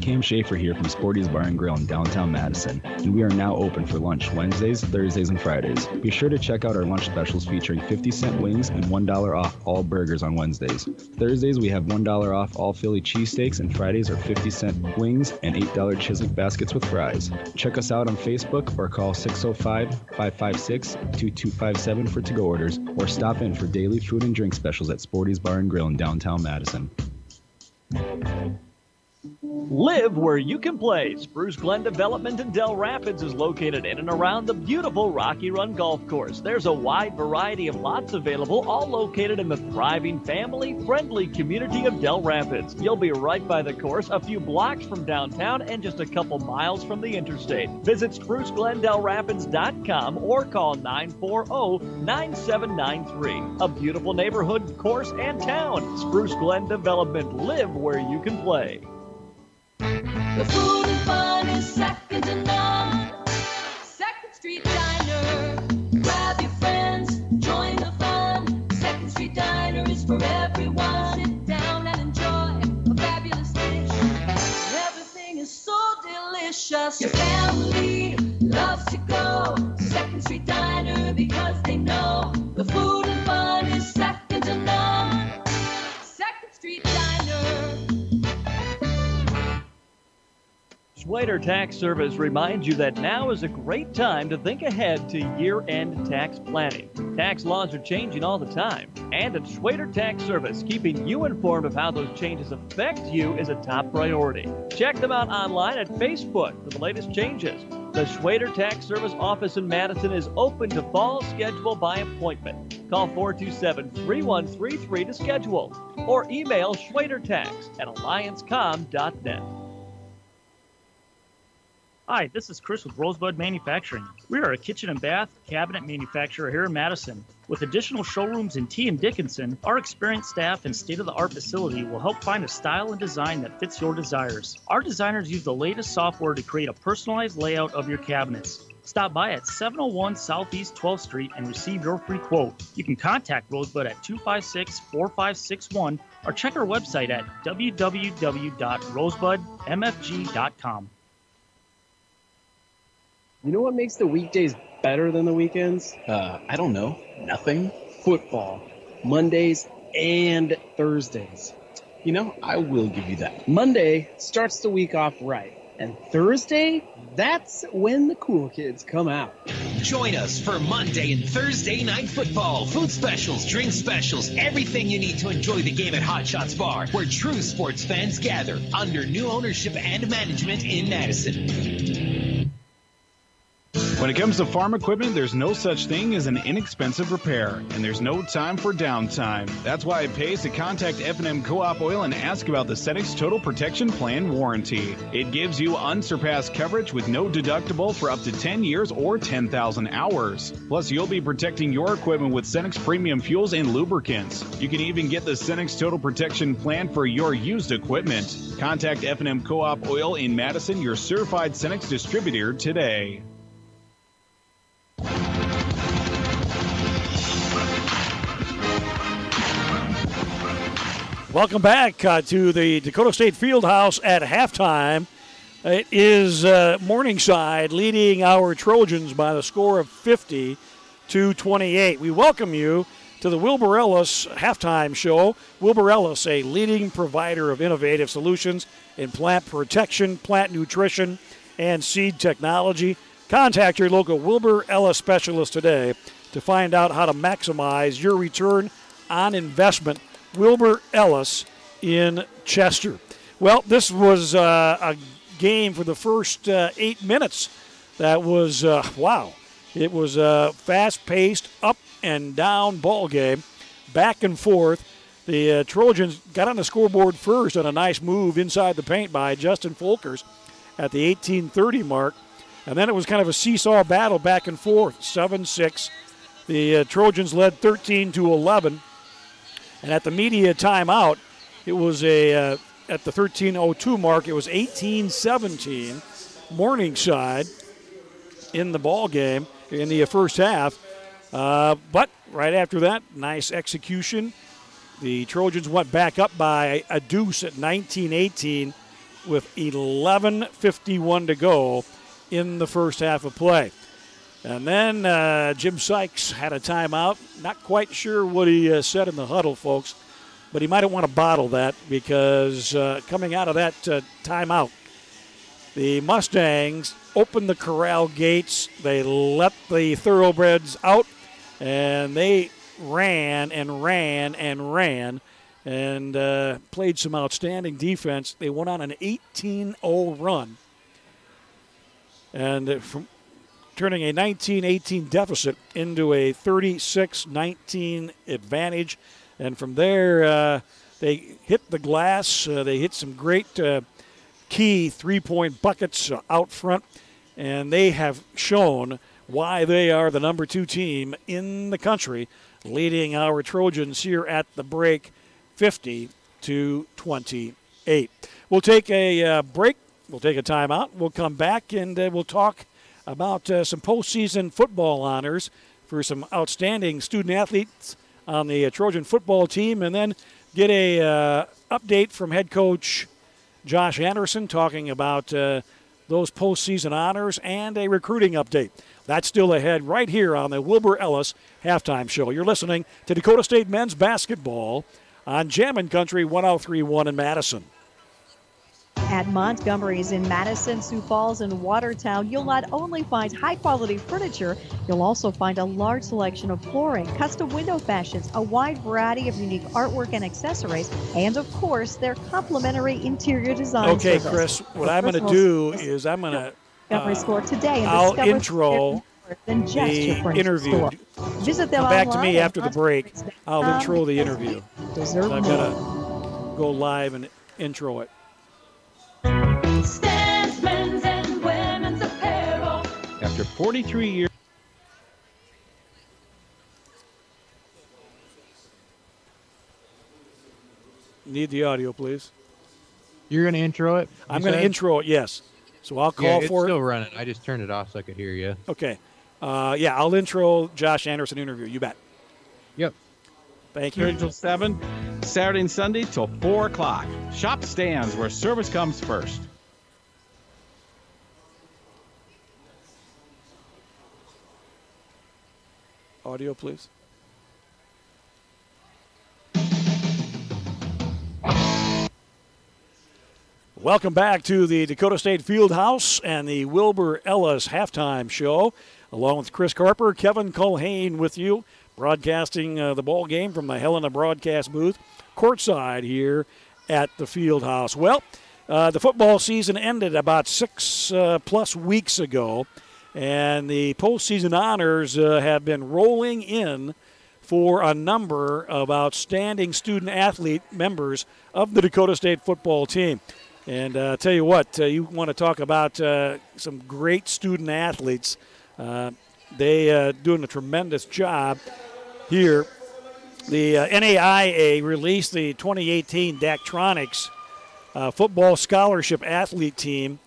Cam Schaefer here from Sporty's Bar and Grill in downtown Madison, and we are now open for lunch Wednesdays, Thursdays, and Fridays. Be sure to check out our lunch specials featuring 50-cent wings and $1 off all burgers on Wednesdays. Thursdays, we have $1 off all Philly cheesesteaks, and Fridays are 50-cent wings and $8 Chiswick baskets with fries. Check us out on Facebook or call 605-556-2257 for to-go orders, or stop in for daily food and drink specials at Sporty's Bar and Grill in downtown Madison. Live where you can play. Spruce Glen Development in Del Rapids is located in and around the beautiful Rocky Run Golf Course. There's a wide variety of lots available, all located in the thriving, family-friendly community of Del Rapids. You'll be right by the course, a few blocks from downtown and just a couple miles from the interstate. Visit SpruceGlenDelRapids.com or call 940-9793. A beautiful neighborhood, course, and town. Spruce Glen Development. Live where you can play. The food and fun is second to none. 2nd Street Diner. Grab your friends, join the fun. 2nd Street Diner is for everyone. Sit down and enjoy a fabulous dish. Everything is so delicious. Your family loves to go to 2nd Street Diner because they know the food and fun is second to none. 2nd Street Diner. Schwader Tax Service reminds you that now is a great time to think ahead to year-end tax planning. Tax laws are changing all the time, and at Schwader Tax Service, keeping you informed of how those changes affect you is a top priority. Check them out online at Facebook for the latest changes. The Schwader Tax Service office in Madison is open to fall schedule by appointment. Call 427-3133 to schedule, or email schwadertax@alliancecom.net. Hi, this is Chris with Rosebud Manufacturing. We are a kitchen and bath cabinet manufacturer here in Madison. With additional showrooms in T and Dickinson, our experienced staff and state-of-the-art facility will help find a style and design that fits your desires. Our designers use the latest software to create a personalized layout of your cabinets. Stop by at 701 Southeast 12th Street and receive your free quote. You can contact Rosebud at 256-4561 or check our website at www.rosebudmfg.com. You know what makes the weekdays better than the weekends? I don't know. Nothing? Football. Mondays and Thursdays. You know, I will give you that. Monday starts the week off right. And Thursday, that's when the cool kids come out. Join us for Monday and Thursday night football. Food specials, drink specials, everything you need to enjoy the game at Hot Shots Bar, where true sports fans gather under new ownership and management in Madison. When it comes to farm equipment, there's no such thing as an inexpensive repair, and there's no time for downtime. That's why it pays to contact F&M Co-op Oil and ask about the Cenex Total Protection Plan warranty. It gives you unsurpassed coverage with no deductible for up to 10 years or 10,000 hours. Plus, you'll be protecting your equipment with Cenex Premium Fuels and Lubricants. You can even get the Cenex Total Protection Plan for your used equipment. Contact F&M Co-op Oil in Madison, your certified Cenex distributor, today. Welcome back to the Dakota State Fieldhouse at halftime. It is Morningside leading our Trojans by the score of 50-28. We welcome you to the Wilbur Ellis halftime show. Wilbur Ellis, a leading provider of innovative solutions in plant protection, plant nutrition, and seed technology. Contact your local Wilbur Ellis specialist today to find out how to maximize your return on investment. Wilbur Ellis in Chester. Well, this was a game for the first 8 minutes that was, wow. It was a fast-paced, up and down ball game, back and forth. The Trojans got on the scoreboard first on a nice move inside the paint by Justin Folkers at the 18:30 mark. And then it was kind of a seesaw battle back and forth, 7-6. The Trojans led 13-11. And at the media timeout, it was at the 13:02 mark, it was 18-17 Morningside in the ball game in the first half. But right after that, nice execution. The Trojans went back up by a deuce at 19-18 with 11:51 to go in the first half of play. And then Jim Sykes had a timeout. Not quite sure what he said in the huddle, folks, but he might want to bottle that because coming out of that timeout, the Mustangs opened the corral gates. They let the thoroughbreds out, and they ran and ran and ran and played some outstanding defense. They went on an 18-0 run, and from turning a 19-18 deficit into a 36-19 advantage. And from there, they hit the glass. They hit some great key three-point buckets out front, and they have shown why they are the number 2 team in the country, leading our Trojans here at the break 50-28. We'll take a break. We'll take a timeout. We'll come back, and we'll talk about some postseason football honors for some outstanding student athletes on the Trojan football team, and then get a update from head coach Josh Anderson talking about those postseason honors and a recruiting update. That's still ahead right here on the Wilbur Ellis Halftime Show. You're listening to Dakota State men's basketball on Jammin' Country 103.1 in Madison. At Montgomery's in Madison, Sioux Falls, and Watertown, you'll not only find high-quality furniture, you'll also find a large selection of flooring, custom window fashions, a wide variety of unique artwork and accessories, and, of course, their complimentary interior design Okay, service. Chris, what I'm going to do is I'm going to store today and I'll discover intro than just your the furniture interview. store. Visit them Come back to online me at after the break. I'll intro the interview. Deserve I've more. got to go live and intro it. Stands men's and women's apparel. After 43 years. Need the audio, please. You're going to intro it? I'm going to intro it, yes. So I'll call it's for it. still running. I just turned it off so I could hear you. Okay. Yeah, I'll intro Josh Anderson interview. You bet. Yep. Thank you. Until 7, Saturday and Sunday till 4 o'clock. Shop stands where service comes first. Audio, please. Welcome back to the Dakota State Fieldhouse and the Wilbur Ellis Halftime Show, along with Chris Carper, Kevin Culhane with you, broadcasting the ball game from the Helena broadcast booth, courtside here at the Fieldhouse. Well, the football season ended about 6+ weeks ago, and the postseason honors have been rolling in for a number of outstanding student athlete members of the Dakota State football team. And tell you what, you want to talk about some great student athletes. They doing a tremendous job here. The NAIA released the 2018 Daktronics football scholarship athlete team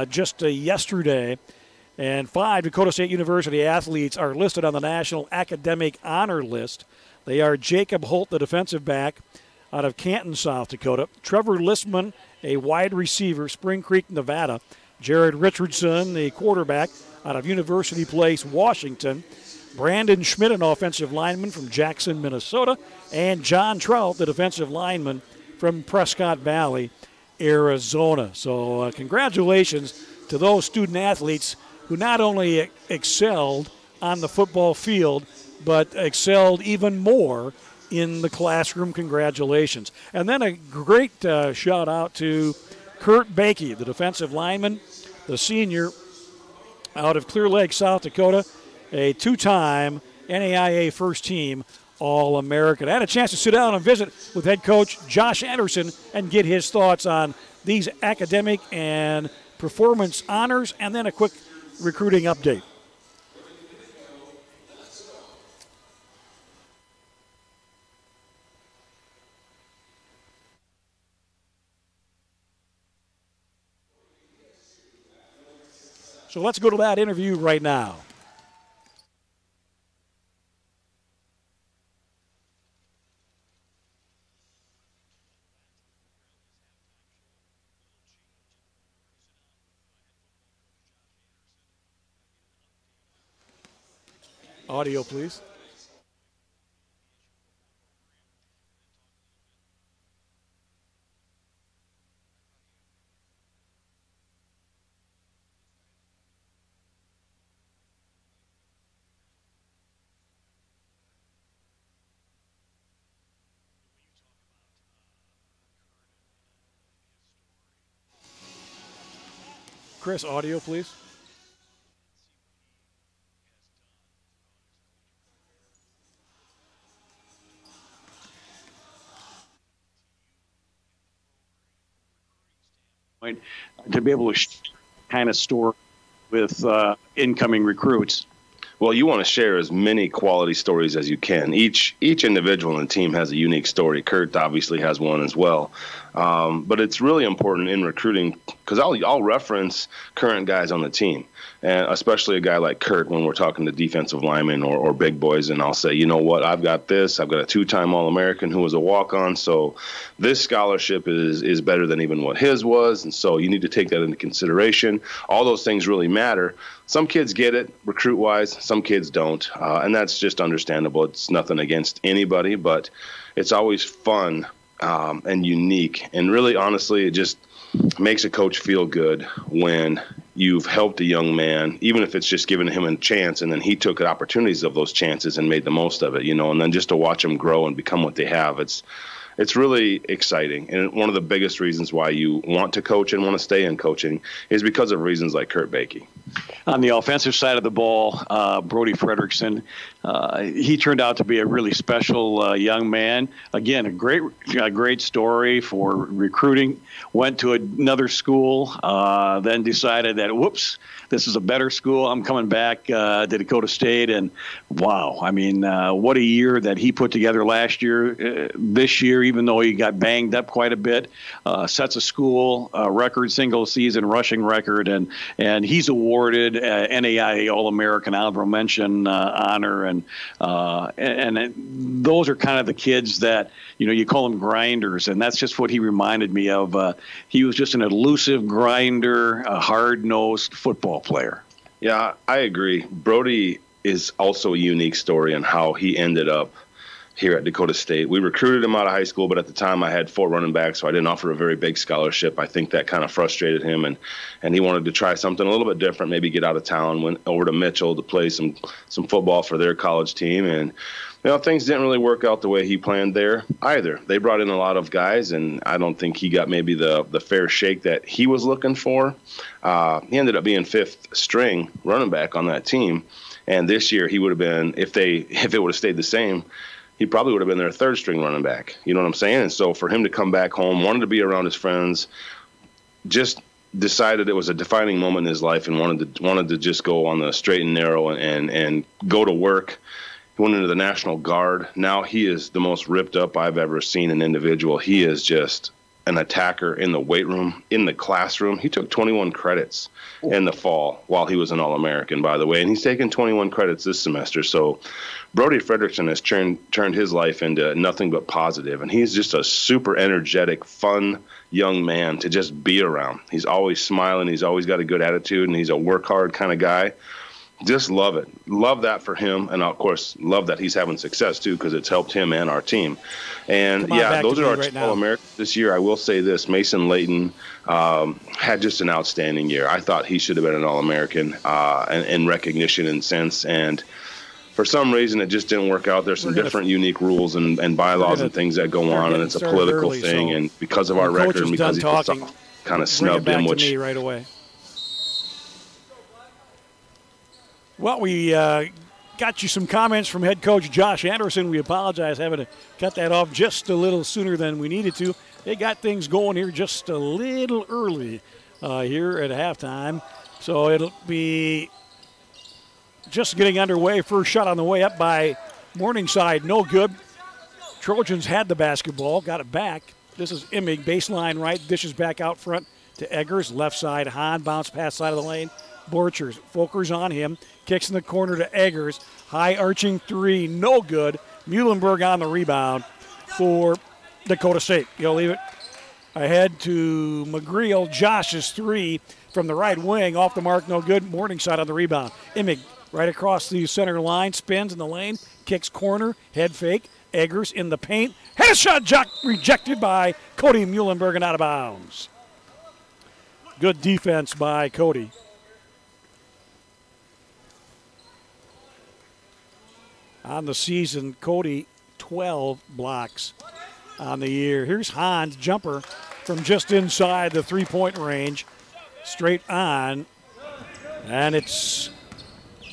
just yesterday. And 5 Dakota State University athletes are listed on the National Academic Honor List. They are Jacob Holt, the defensive back out of Canton, South Dakota. Trevor Listman, a wide receiver, Spring Creek, Nevada. Jared Richardson, the quarterback out of University Place, Washington. Brandon Schmidt, an offensive lineman from Jackson, Minnesota. And John Trout, the defensive lineman from Prescott Valley, Arizona. So congratulations to those student athletes who not only excelled on the football field, but excelled even more in the classroom. Congratulations. And then a great shout out to Kurt Bakey, the defensive lineman, the senior out of Clear Lake, South Dakota, a 2-time NAIA first team All-American. I had a chance to sit down and visit with head coach Josh Anderson and get his thoughts on these academic and performance honors, and then a quick recruiting update. So let's go to that interview right now. Audio, please. Chris, audio, please. To be able to kind of store with incoming recruits. Well, you want to share as many quality stories as you can. Each individual in the team has a unique story. Kurt obviously has one as well. But it's really important in recruiting because I'll reference current guys on the team, and especially a guy like Kurt when we're talking to defensive linemen or big boys, and I'll say, you know what, I've got this. I've got a 2-time All-American who was a walk-on, so this scholarship is better than even what his was, and so you need to take that into consideration. All those things really matter. Some kids get it recruit-wise, some kids don't, and that's just understandable. It's nothing against anybody, but it's always fun and unique. And really, honestly, it just makes a coach feel good when you've helped a young man, even if it's just giving him a chance, and then he took opportunities of those chances and made the most of it, and then just to watch them grow and become what they have. It's really exciting. And one of the biggest reasons why you want to coach and want to stay in coaching is because of reasons like Kurt Bakey. On the offensive side of the ball, Brody Frederickson, he turned out to be a really special young man. Again, a great story for recruiting. Went to another school, then decided that, whoops, this is a better school. I'm coming back to Dakota State. And, wow, I mean, what a year that he put together last year. This year, even though he got banged up quite a bit, sets a school record, single-season rushing record, and he's awarded NAIA All-American honorable mention honor, and those are kind of the kids that you call them grinders, and that's just what he reminded me of. He was just an elusive grinder, a hard-nosed football player. Yeah, I agree. Brody is also a unique story in how he ended up here at Dakota State. We recruited him out of high school, but at the time I had 4 running backs, so I didn't offer a very big scholarship. I think that kind of frustrated him, and he wanted to try something a little bit different, maybe get out of town, went over to Mitchell to play some football for their college team, and things didn't really work out the way he planned there either. They brought in a lot of guys, and I don't think he got maybe the fair shake that he was looking for. He ended up being 5th string running back on that team, and this year he would have been, if it would have stayed the same, he probably would have been their 3rd string running back. You know what I'm saying? And so for him to come back home, wanted to be around his friends, just decided it was a defining moment in his life and wanted to just go on the straight and narrow and go to work. He went into the National Guard. Now he is the most ripped up I've ever seen an individual. He is just an attacker in the weight room, in the classroom. He took 21 credits in the fall while he was an All-American, by the way, and he's taken 21 credits this semester. So Brody Frederickson has turned his life into nothing but positive, and he's just a super energetic, fun young man to just be around. He's always smiling. He's always got a good attitude, and he's a work-hard kind of guy. Just love it. Love that for him, and, of course, love that he's having success, too, because it's helped him and our team. And, yeah, those are our two All-Americans this year. I will say this. Mason Layton had just an outstanding year. I thought he should have been an All-American in recognition and sense, and for some reason it just didn't work out. There's some different unique rules and bylaws and things that go on, and it's a political thing, and because of our record and because he kind of snubbed him, which right away. Well, we got you some comments from head coach Josh Anderson. We apologize having to cut that off just a little sooner than we needed to. They got things going here just a little early here at halftime. So it'll be just getting underway. First shot on the way up by Morningside. No good. Trojans had the basketball, got it back. This is Immig, baseline right, dishes back out front to Eggers. Left side, Hahn, bounce pass side of the lane. Borchers, Folkers on him, kicks in the corner to Eggers. High arching 3, no good. Muhlenberg on the rebound for Dakota State. You'll leave it ahead to McGreal. Josh's 3 from the right wing, off the mark, no good. Morningside on the rebound. Immig right across the center line, spins in the lane, kicks corner, head fake. Eggers in the paint. Head shot rejected by Cody Muhlenberg and out of bounds. Good defense by Cody. On the season, Cody, 12 blocks on the year. Here's Hahn's jumper from just inside the three-point range. straight on, and it's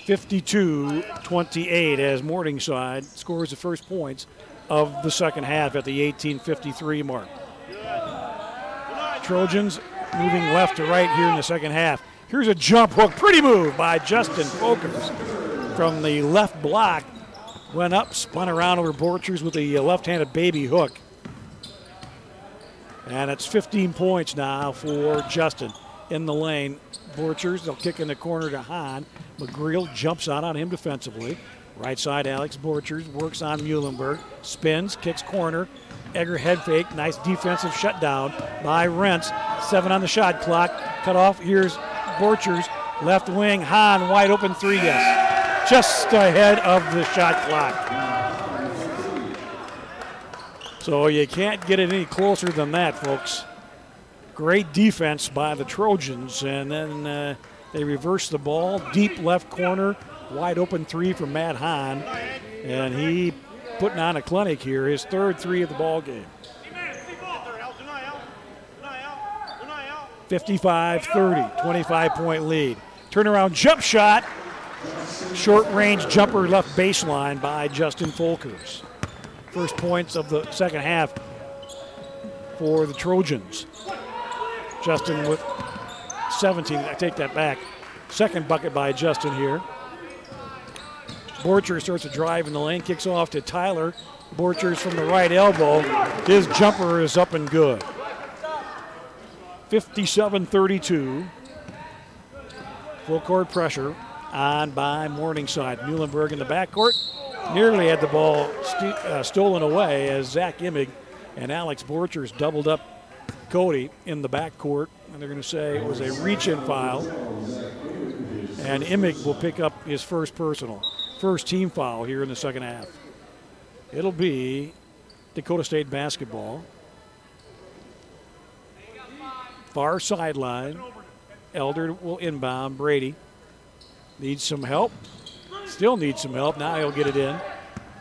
52-28 as Morningside scores the first points of the second half at the 18:53 mark. Trojans moving left to right here in the second half. Here's a jump hook. Pretty move by Justin Folkers from the left block. Went up, spun around over Borchers with a left-handed baby hook. And it's 15 points now for Justin in the lane. Borchers, they'll kick in the corner to Hahn. McGreal jumps out on him defensively. Right side, Alex Borchers works on Muhlenberg. Spins, kicks corner. Egger head fake. Nice defensive shutdown by Rentz. 7 on the shot clock. Cut off. Here's Borchers. Left wing. Hahn, wide open three. Yes. Just ahead of the shot clock. So you can't get it any closer than that, folks. Great defense by the Trojans. And then they reverse the ball. Deep left corner. Wide open three from Matt Hahn. And he putting on a clinic here. His third three of the ball game. 55-30, 25-point lead. Turnaround jump shot. Short range jumper left baseline by Justin Folkers. First points of the second half for the Trojans. Justin with 17. I take that back. Second bucket by Justin here. Borchers starts a drive in the lane, kicks off to Tyler. Borchers from the right elbow. His jumper is up and good. 57-32. Full court pressure on by Morningside. Muhlenberg in the backcourt. Nearly had the ball stolen away as Zach Immig and Alex Borchers doubled up Cody in the backcourt. And they're going to say it was a reach-in foul. And Immig will pick up his first personal. First team foul here in the second half. It'll be Dakota State basketball. Far sideline. Elder will inbound. Brady needs some help. Still needs some help. Now he'll get it in.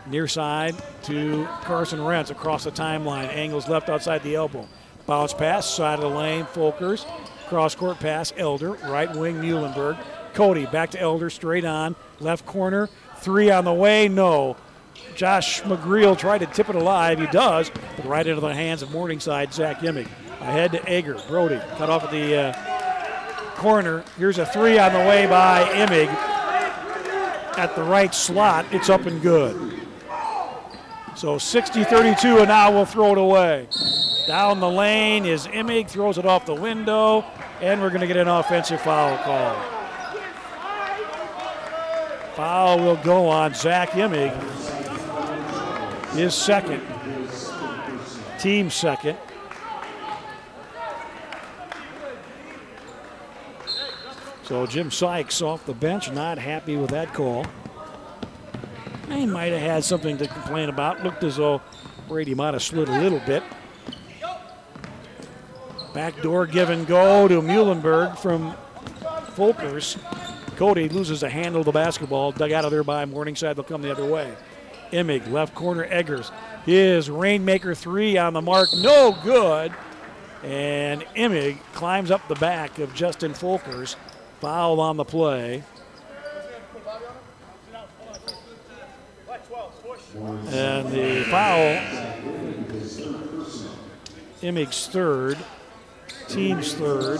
Near side to Carson Rentz across the timeline. Angles left outside the elbow. Bounce pass, side of the lane. Folkers. Cross court pass. Elder. Right wing Muhlenberg. Cody back to Elder. Straight on. Left corner. Three on the way. No. Josh McGreal tried to tip it alive. He does. But right into the hands of Morningside. Zach Immig. Ahead to Egger. Brody cut off at the corner. Here's a three on the way by Immig. At the right slot. It's up and good. So 60-32, and now we'll throw it away. Down the lane is Immig. Throws it off the window. And we're going to get an offensive foul call. Foul will go on Zach Immig. His second. Team second. So Jim Sykes off the bench, not happy with that call. He might have had something to complain about. Looked as though Brady might have slid a little bit. Backdoor give and go to Muhlenberg from Folkers. Cody loses a handle of the basketball. Dug out of there by Morningside. They'll come the other way. Immig, left corner, Eggers. His Rainmaker three on the mark. No good. And Immig climbs up the back of Justin Folkers. Foul on the play. And the foul, Immig's third, team's third.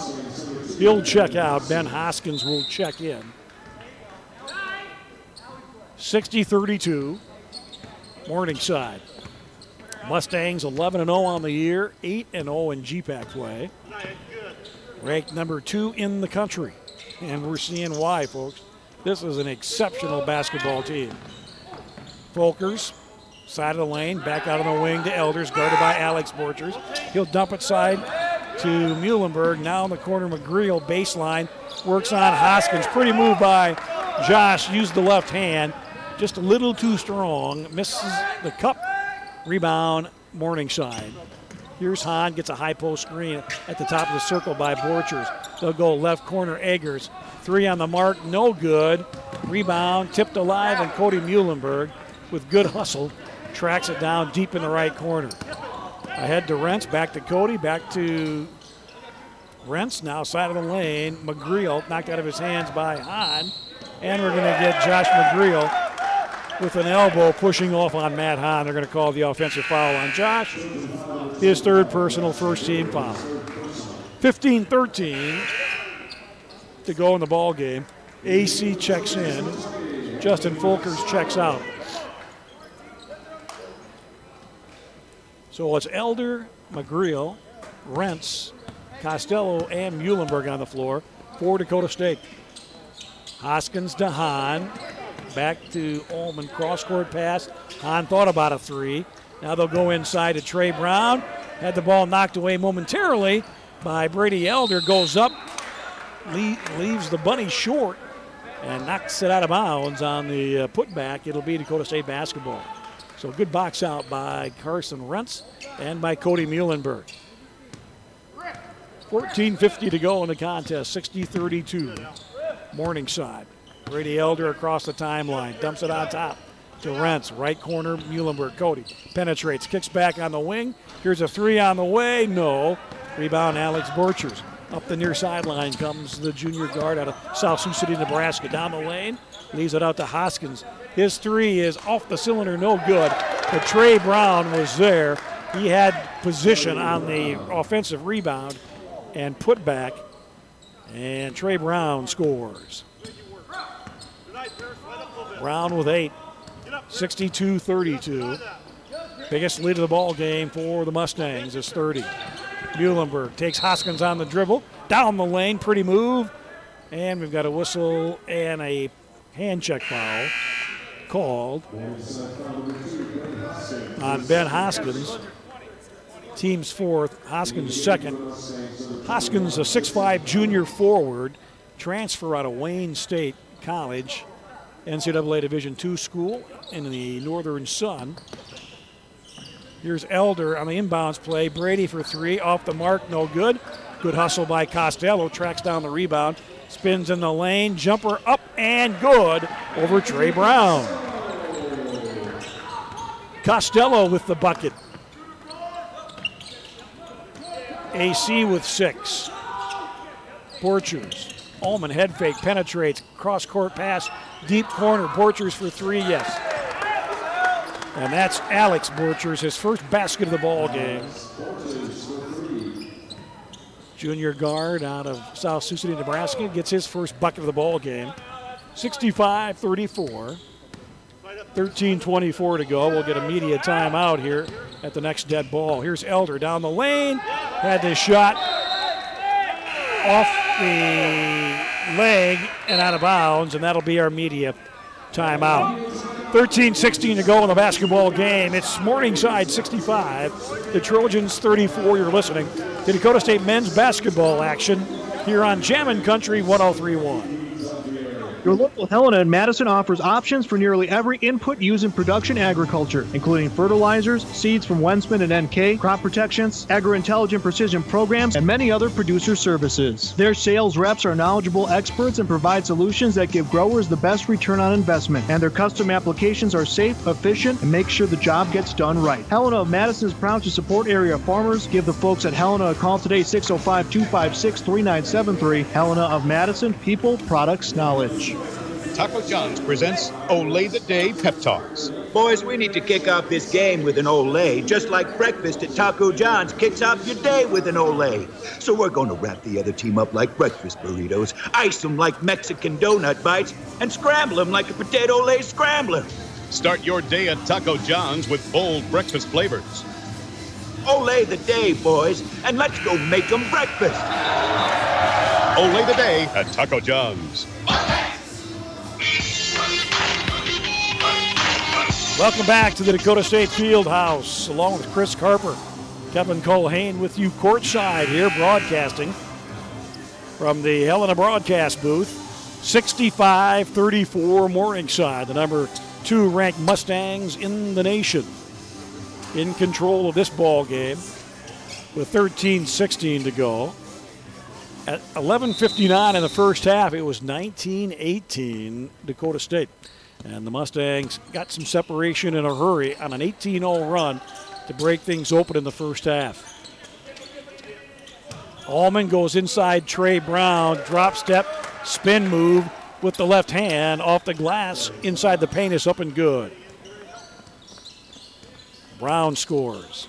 He'll check out. Ben Hoskins will check in. 60-32, Morningside. Mustangs 11-0 on the year, 8-0 in GPAC play. Ranked number 2 in the country. And we're seeing why, folks. This is an exceptional basketball team. Folkers, side of the lane, back out of the wing to Elders, guarded by Alex Borchers. He'll dump it side to Muhlenberg. Now in the corner, McGreal, baseline, works on Hoskins. Pretty move by Josh, used the left hand. Just a little too strong, misses the cup. Rebound, Morningside. Here's Hahn, gets a high post screen at the top of the circle by Borchers. They'll go left corner, Eggers. Three on the mark, no good. Rebound, tipped alive, and Cody Muhlenberg, with good hustle, tracks it down deep in the right corner. Ahead to Rentz, back to Cody, back to Rentz now side of the lane. McGreal knocked out of his hands by Hahn. And we're going to get Josh McGreal with an elbow pushing off on Matt Hahn. They're going to call the offensive foul on Josh. His third personal first-team foul. 15-13 to go in the ball game. AC checks in. Justin Folkers checks out. So it's Elder, McGreal, Rentz, Costello, and Muhlenberg on the floor for Dakota State. Hoskins to Hahn. Back to Ullman. Cross-court pass. Hahn thought about a three. Now they'll go inside to Trey Brown. Had the ball knocked away momentarily by Brady Elder. Goes up, leaves the bunny short, and knocks it out of bounds on the putback. It'll be Dakota State basketball. So good box out by Carson Rentz and by Cody Muhlenberg. 14:50 to go in the contest, 60-32. Morningside. Brady Elder across the timeline, dumps it on top to Rentz. Right corner, Muhlenberg. Cody penetrates, kicks back on the wing. Here's a three on the way. No. Rebound, Alex Borchers. Up the near sideline comes the junior guard out of South Sioux City, Nebraska. Down the lane, leaves it out to Hoskins. His three is off the cylinder, no good. But Trey Brown was there. He had position on the offensive rebound and put back. And Trey Brown scores. Brown with 8. 62-32. Biggest lead of the ball game for the Mustangs is 30. Muhlenberg takes Hoskins on the dribble. Down the lane, pretty move. And we've got a whistle and a hand check foul called on Ben Hoskins. Team's fourth, Hoskins second. Hoskins, a 6'5" junior forward, transfer out of Wayne State College, NCAA Division II school in the Northern Sun. Here's Elder on the inbounds play. Brady for three, off the mark, no good. Good hustle by Costello, tracks down the rebound, spins in the lane, jumper up and good over Trey Brown. Costello with the bucket. AC with 6. Borchers. Ullman head fake, penetrates, cross-court pass, deep corner. Borchers for three, yes. And that's Alex Borchers, his first basket of the ball game. Junior guard out of South Sioux City, Nebraska, gets his first bucket of the ball game. 65-34. 13:24 to go. We'll get a media timeout here at the next dead ball. Here's Elder down the lane. Had this shot off the leg and out of bounds, and that'll be our media timeout. 13:16 to go in the basketball game. It's Morningside 65, the Trojans 34. You're listening to Dakota State men's basketball action here on Jammin' Country 103.1. Your local Helena and Madison offers options for nearly every input used in production agriculture, including fertilizers, seeds from Wensman and NK, crop protections, agri-intelligent precision programs, and many other producer services. Their sales reps are knowledgeable experts and provide solutions that give growers the best return on investment. And their custom applications are safe, efficient, and make sure the job gets done right. Helena of Madison is proud to support area farmers. Give the folks at Helena a call today, 605-256-3973. Helena of Madison, people, products, knowledge. Taco John's presents Olay the Day Pep Talks. Boys, we need to kick off this game with an Olay, just like breakfast at Taco John's kicks off your day with an Olay. So we're going to wrap the other team up like breakfast burritos, ice them like Mexican donut bites, and scramble them like a potato Olay scrambler. Start your day at Taco John's with bold breakfast flavors. Olay the day, boys, and let's go make them breakfast. Olay the Day at Taco John's. Welcome back to the Dakota State Fieldhouse, along with Chris Carper. Kevin Colhane with you courtside here, broadcasting from the Helena broadcast booth. 65-34 Morningside, the number 2 ranked Mustangs in the nation, in control of this ball game with 13:16 to go. At 11:59 in the first half, it was 19-18 Dakota State. And the Mustangs got some separation in a hurry on an 18-0 run to break things open in the first half. Allman goes inside Trey Brown, drop step, spin move with the left hand off the glass inside the paint is up and good. Brown scores.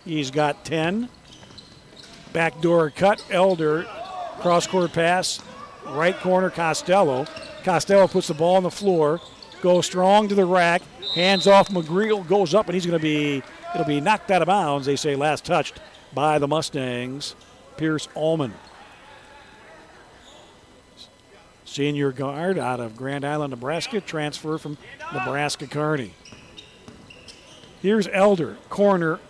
He's got 10. Backdoor cut, Elder, cross-court pass, right corner, Costello. Costello puts the ball on the floor, goes strong to the rack, hands off McGreal, goes up, and it'll be knocked out of bounds, they say, last touched by the Mustangs, Pierce Allman. Senior guard out of Grand Island, Nebraska, transfer from Nebraska Kearney. Here's Elder, corner,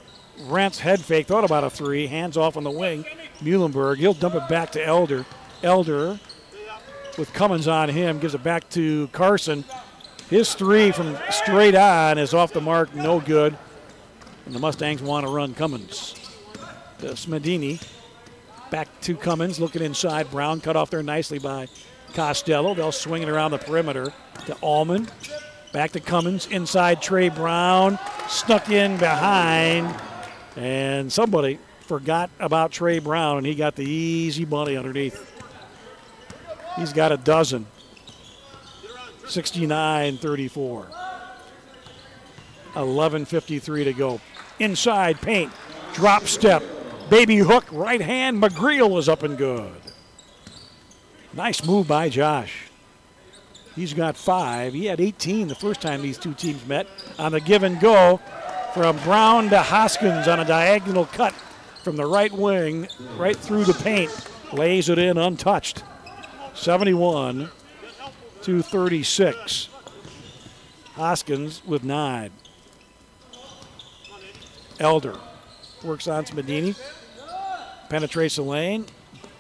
Rentz head fake, thought about a three, hands off on the wing. Muhlenberg, he'll dump it back to Elder. Elder with Cummins on him, gives it back to Carson. His three from straight on is off the mark, no good. And the Mustangs want to run Cummins. To Smedini, back to Cummins, looking inside. Brown cut off there nicely by Costello. They'll swing it around the perimeter to Allman. Back to Cummins, inside Trey Brown, snuck in behind. And somebody forgot about Trey Brown, and he got the easy money underneath. He's got a dozen. 69-34. 11:53 to go. Inside paint, drop step, baby hook, right hand. McGreal was up and good. Nice move by Josh. He's got 5. He had 18 the first time these two teams met. On the give and go from Brown to Hoskins on a diagonal cut from the right wing, right through the paint. Lays it in untouched. 71-36. Hoskins with 9. Elder works on Smedini. Penetrates the lane.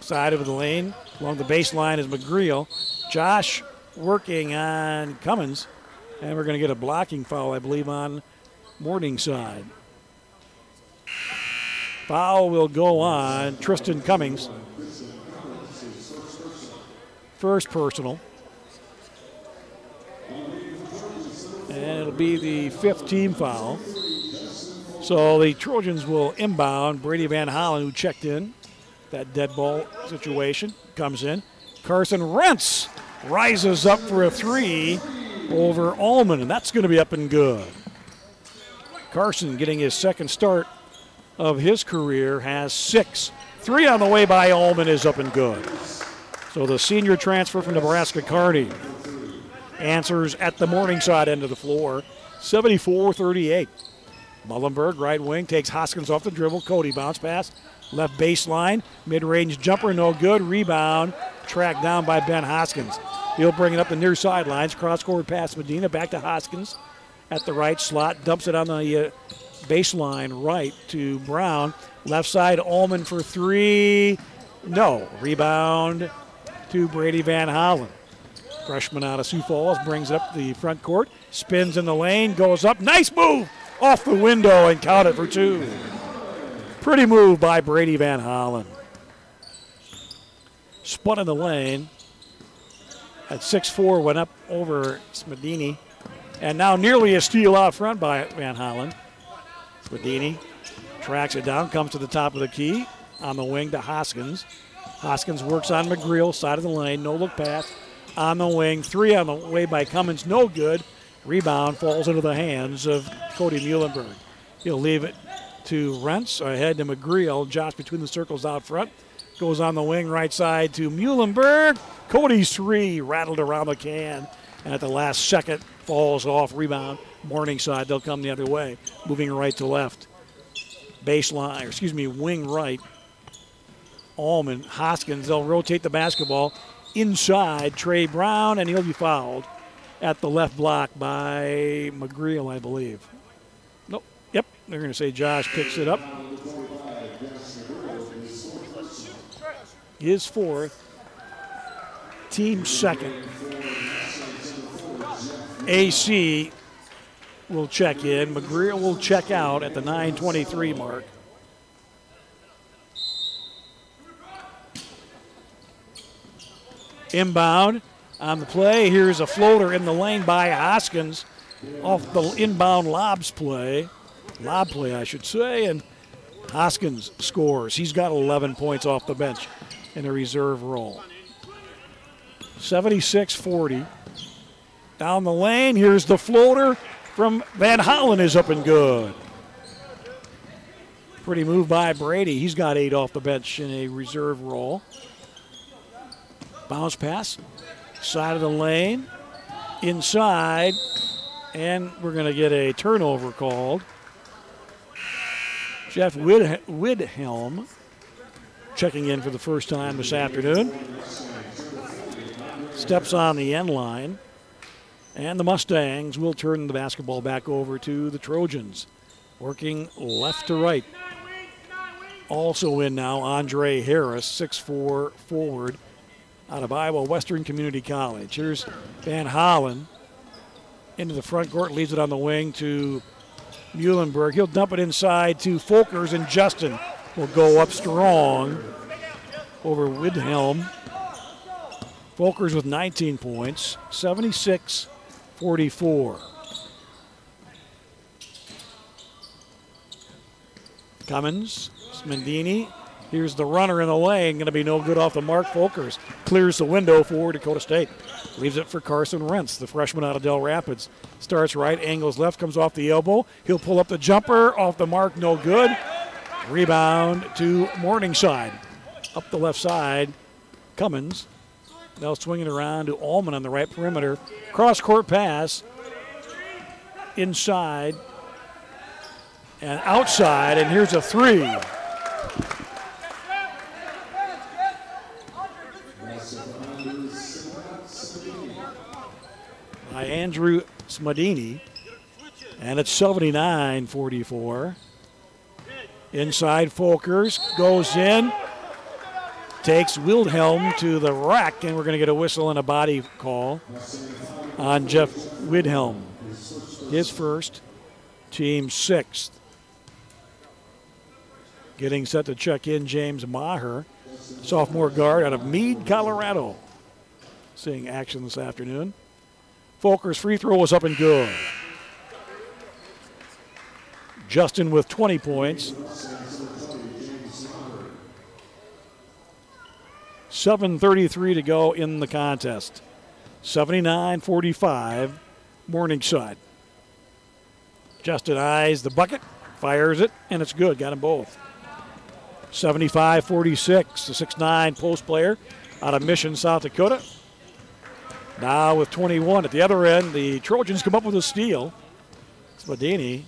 Side of the lane. Along the baseline is McGreal. Josh working on Cummins. And we're going to get a blocking foul, I believe, on Morningside. Foul will go on Tristan Cummings. First personal. And it'll be the 5th team foul. So the Trojans will inbound. Brady Van Hollen, who checked in that dead ball situation, comes in. Carson Rentz rises up for a 3 over Allman, and that's going to be up and good. Carson getting his second start of his career, has 6. 3 on the way by Allman is up and good. So the senior transfer from Nebraska Kearney answers at the Morningside end of the floor, 74-38. Muhlenberg, right wing, takes Hoskins off the dribble. Cody bounce pass, left baseline, mid-range jumper, no good. Rebound, tracked down by Ben Hoskins. He'll bring it up the near sidelines. Cross-court pass, Medina, back to Hoskins at the right slot. Dumps it on the baseline right to Brown. Left side, Allman for 3. No. Rebound to Brady Van Hollen. Freshman out of Sioux Falls brings up the front court. Spins in the lane, goes up. Nice move off the window and count it for 2. Pretty move by Brady Van Hollen. Spun in the lane. At 6'4", went up over Smedini. And now nearly a steal out front by Van Hollen. Smedini tracks it down, comes to the top of the key. On the wing to Hoskins. Hoskins works on McGreal, side of the lane, no look pass. On the wing, 3 on the way by Cummins, no good. Rebound falls into the hands of Cody Muhlenberg. He'll leave it to Rentz, ahead to McGreal. Josh between the circles out front. Goes on the wing, right side to Muhlenberg. Cody's 3 rattled around the can. And at the last second, falls off. Rebound, Morningside. They'll come the other way, moving right to left. Wing right. Allman, Hoskins, they'll rotate the basketball inside Trey Brown, and he'll be fouled at the left block by McGreal, I believe. Nope. Yep, they're going to say Josh picks it up. His 4th, team 2nd. AC will check in. McGreal will check out at the 9:23 mark. Inbound on the play. Here's a floater in the lane by Hoskins off the inbound lob play, I should say. And Hoskins scores. He's got 11 points off the bench in a reserve role. 76-40. Down the lane, here's the floater from Van Hollen is up and good. Pretty move by Brady. He's got 8 off the bench in a reserve role. Bounce pass, side of the lane, inside, and we're going to get a turnover called. Jeff Widhelm checking in for the first time this afternoon. Steps on the end line. And the Mustangs will turn the basketball back over to the Trojans. Working left to right. Also in now, Andre Harris, 6'4" forward out of Iowa Western Community College. Here's Van Hollen into the front court, leaves it on the wing to Muhlenberg. He'll dump it inside to Folkers, and Justin will go up strong over Widhelm. Folkers with 19 points, 76-44. Cummins, Smendini. Here's the runner in the lane, going to be no good off the mark. Folkers clears the window for Dakota State. Leaves it for Carson Rentz, the freshman out of Del Rapids. Starts right, angles left, comes off the elbow. He'll pull up the jumper, off the mark, no good. Rebound to Morningside. Up the left side, Cummins. Now swinging around to Allman on the right perimeter. Cross-court pass. Inside and outside, and here's a three. By Andrew Smedini. And it's 79-44. Inside, Folkers goes in. Takes Widhelm to the rack, and we're going to get a whistle and a body call on Jeff Widhelm. His first, team sixth. Getting set to check in James Maher, sophomore guard out of Meade, Colorado. Seeing action this afternoon. Folkers' free throw was up and good. Justin with 20 points. 7:33 to go in the contest. 79-45, Morningside. Justin eyes the bucket, fires it, and it's good. Got them both. 75-46, the 6'9" post player out of Mission, South Dakota. Now with 21 at the other end, the Trojans come up with a steal. Smedini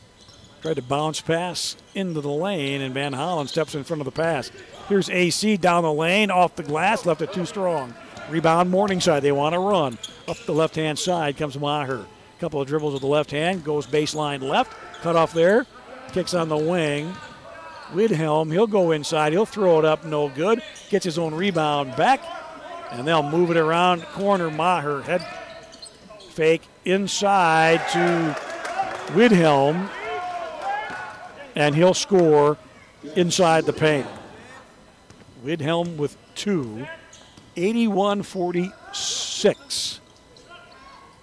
tried to bounce pass into the lane, and Van Hollen steps in front of the pass. Here's AC down the lane, off the glass, left it too strong. Rebound Morningside, they want to run. Up the left-hand side comes Maher. Couple of dribbles with the left hand, goes baseline left, cut off there, kicks on the wing. Widhelm, he'll go inside, he'll throw it up, no good. Gets his own rebound back, and they'll move it around corner. Maher, head fake inside to Widhelm, and he'll score inside the paint. Widhelm with 2, 81-46.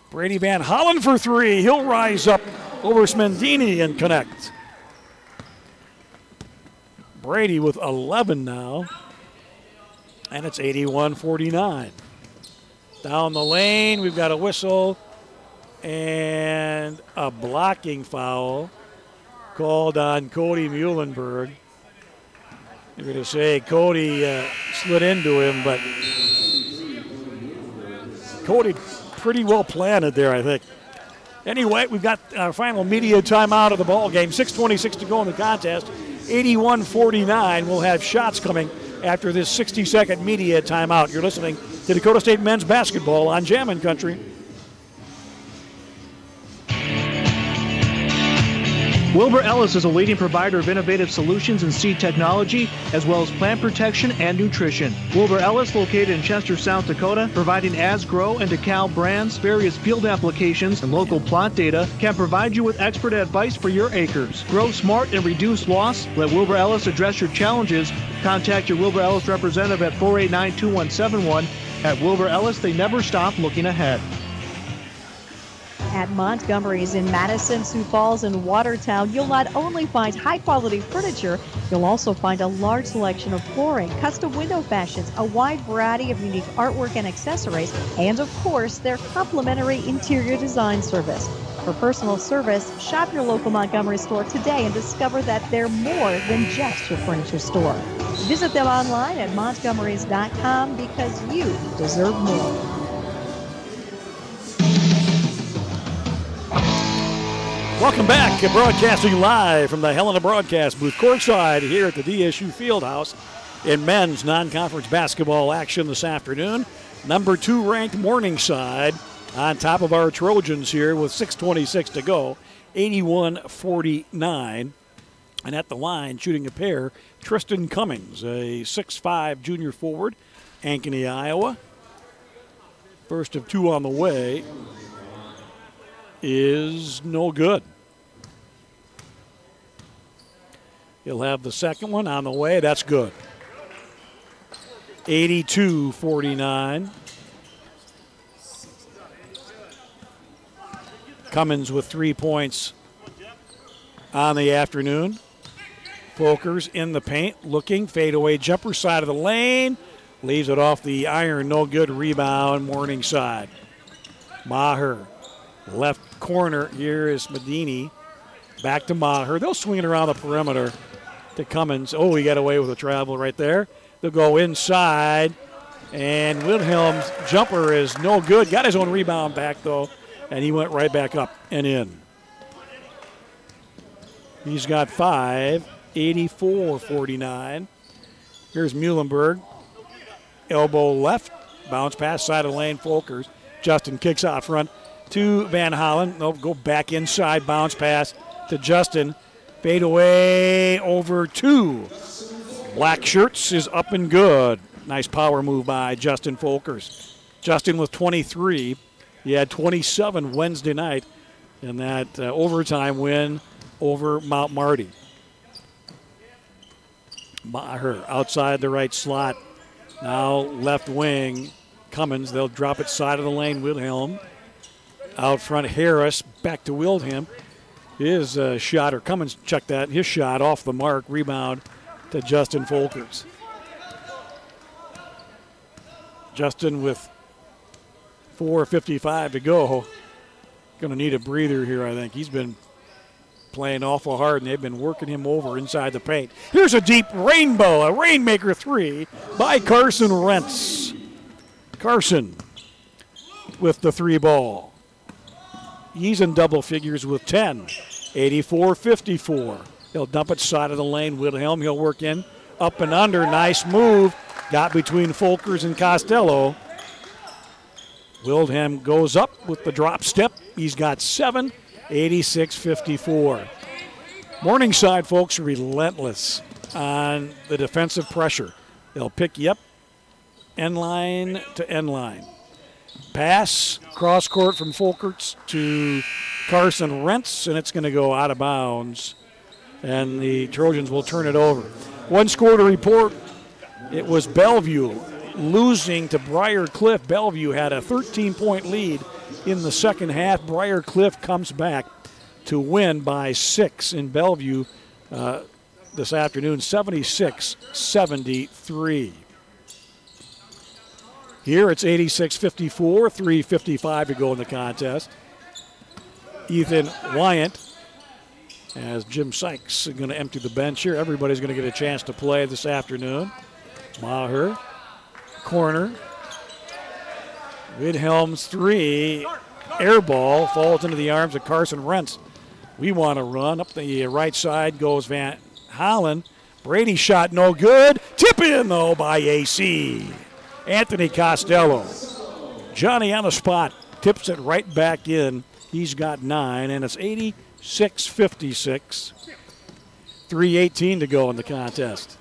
Brady Van Hollen for 3. He'll rise up over Smendini and connect. Brady with 11 now, and it's 81-49. Down the lane, we've got a whistle and a blocking foul called on Cody Muhlenberg. You're going to say Cody slid into him, but Cody pretty well planted there, I think. Anyway, we've got our final media timeout of the ball game. 6:26 to go in the contest. 81-49. We'll have shots coming after this 60-second media timeout. You're listening to Dakota State men's basketball on Jammin' Country. Wilbur Ellis is a leading provider of innovative solutions in seed technology, as well as plant protection and nutrition. Wilbur Ellis, located in Chester, South Dakota, providing Asgrow and DeKalb brands, various field applications, and local plot data, can provide you with expert advice for your acres. Grow smart and reduce loss. Let Wilbur Ellis address your challenges. Contact your Wilbur Ellis representative at 489-2171. At Wilbur Ellis, they never stop looking ahead. At Montgomery's in Madison, Sioux Falls, and Watertown, you'll not only find high-quality furniture, you'll also find a large selection of flooring, custom window fashions, a wide variety of unique artwork and accessories, and of course, their complimentary interior design service. For personal service, shop your local Montgomery store today and discover that they're more than just your furniture store. Visit them online at montgomerys.com because you deserve more. Welcome back. Broadcasting live from the Helena Broadcast booth courtside here at the DSU Fieldhouse in men's non-conference basketball action this afternoon. Number 2 ranked Morningside on top of our Trojans here with 6:26 to go, 81-49. And at the line, shooting a pair, Tristan Cummings, a 6'5 junior forward, Ankeny, Iowa. First of 2 on the way is no good. He'll have the second one on the way. That's good. 82-49. Cummins with 3 points on the afternoon. Folkers in the paint, looking, fadeaway jumper, side of the lane. Leaves it off the iron, no good. Rebound, Morningside. Maher, left corner. Here is Medini. Back to Maher. They'll swing it around the perimeter to Cummins. Oh, he got away with a travel right there. They'll go inside, and Wilhelm's jumper is no good. Got his own rebound back, though, and he went right back up and in. He's got 5, 84-49. Here's Muhlenberg. Elbow left. Bounce pass, side of the lane, Folkers. Justin kicks out front to Van Hollen. They'll go back inside, bounce pass to Justin. Fade away over 2. Black shirts is up and good. Nice power move by Justin Folkers. Justin with 23. He had 27 Wednesday night in that overtime win over Mount Marty. Maher outside the right slot. Now left wing. Cummins, they'll drop it side of the lane. Wilhelm. Out front, Harris. Back to Wilhelm. His shot, or Cummins checked that. His shot off the mark. Rebound to Justin Folkers. Justin with 4:55 to go. Going to need a breather here, I think. He's been playing awful hard, and they've been working him over inside the paint. Here's a deep rainbow, a rainmaker 3 by Carson Rentz. Carson with the 3 ball. He's in double figures with 10. 84-54. He'll dump it side of the lane. Wilhelm, he'll work in. Up and under. Nice move. Got between Folkers and Costello. Wilhelm goes up with the drop step. He's got 7. 86-54. Morningside folks are relentless on the defensive pressure. They'll pick you up end line to end line. Pass, cross court from Folkers to Carson Rentz, and it's going to go out of bounds. And the Trojans will turn it over. One score to report. It was Bellevue losing to Briar Cliff. Bellevue had a 13-point lead in the second half. Briar Cliff comes back to win by 6 in Bellevue this afternoon, 76-73. Here it's 86-54, 3:55 to go in the contest. Ethan Wyant, as Jim Sykes is going to empty the bench here. Everybody's going to get a chance to play this afternoon. Maher, corner. Wilhelm's 3, air ball, falls into the arms of Carson Rentz. We want to run. Up the right side goes Van Hollen. Brady shot no good. Tip in, though, by AC. Anthony Costello. Johnny on the spot. Tips it right back in. He's got 9, and it's 86-56. 3:18 to go in the contest.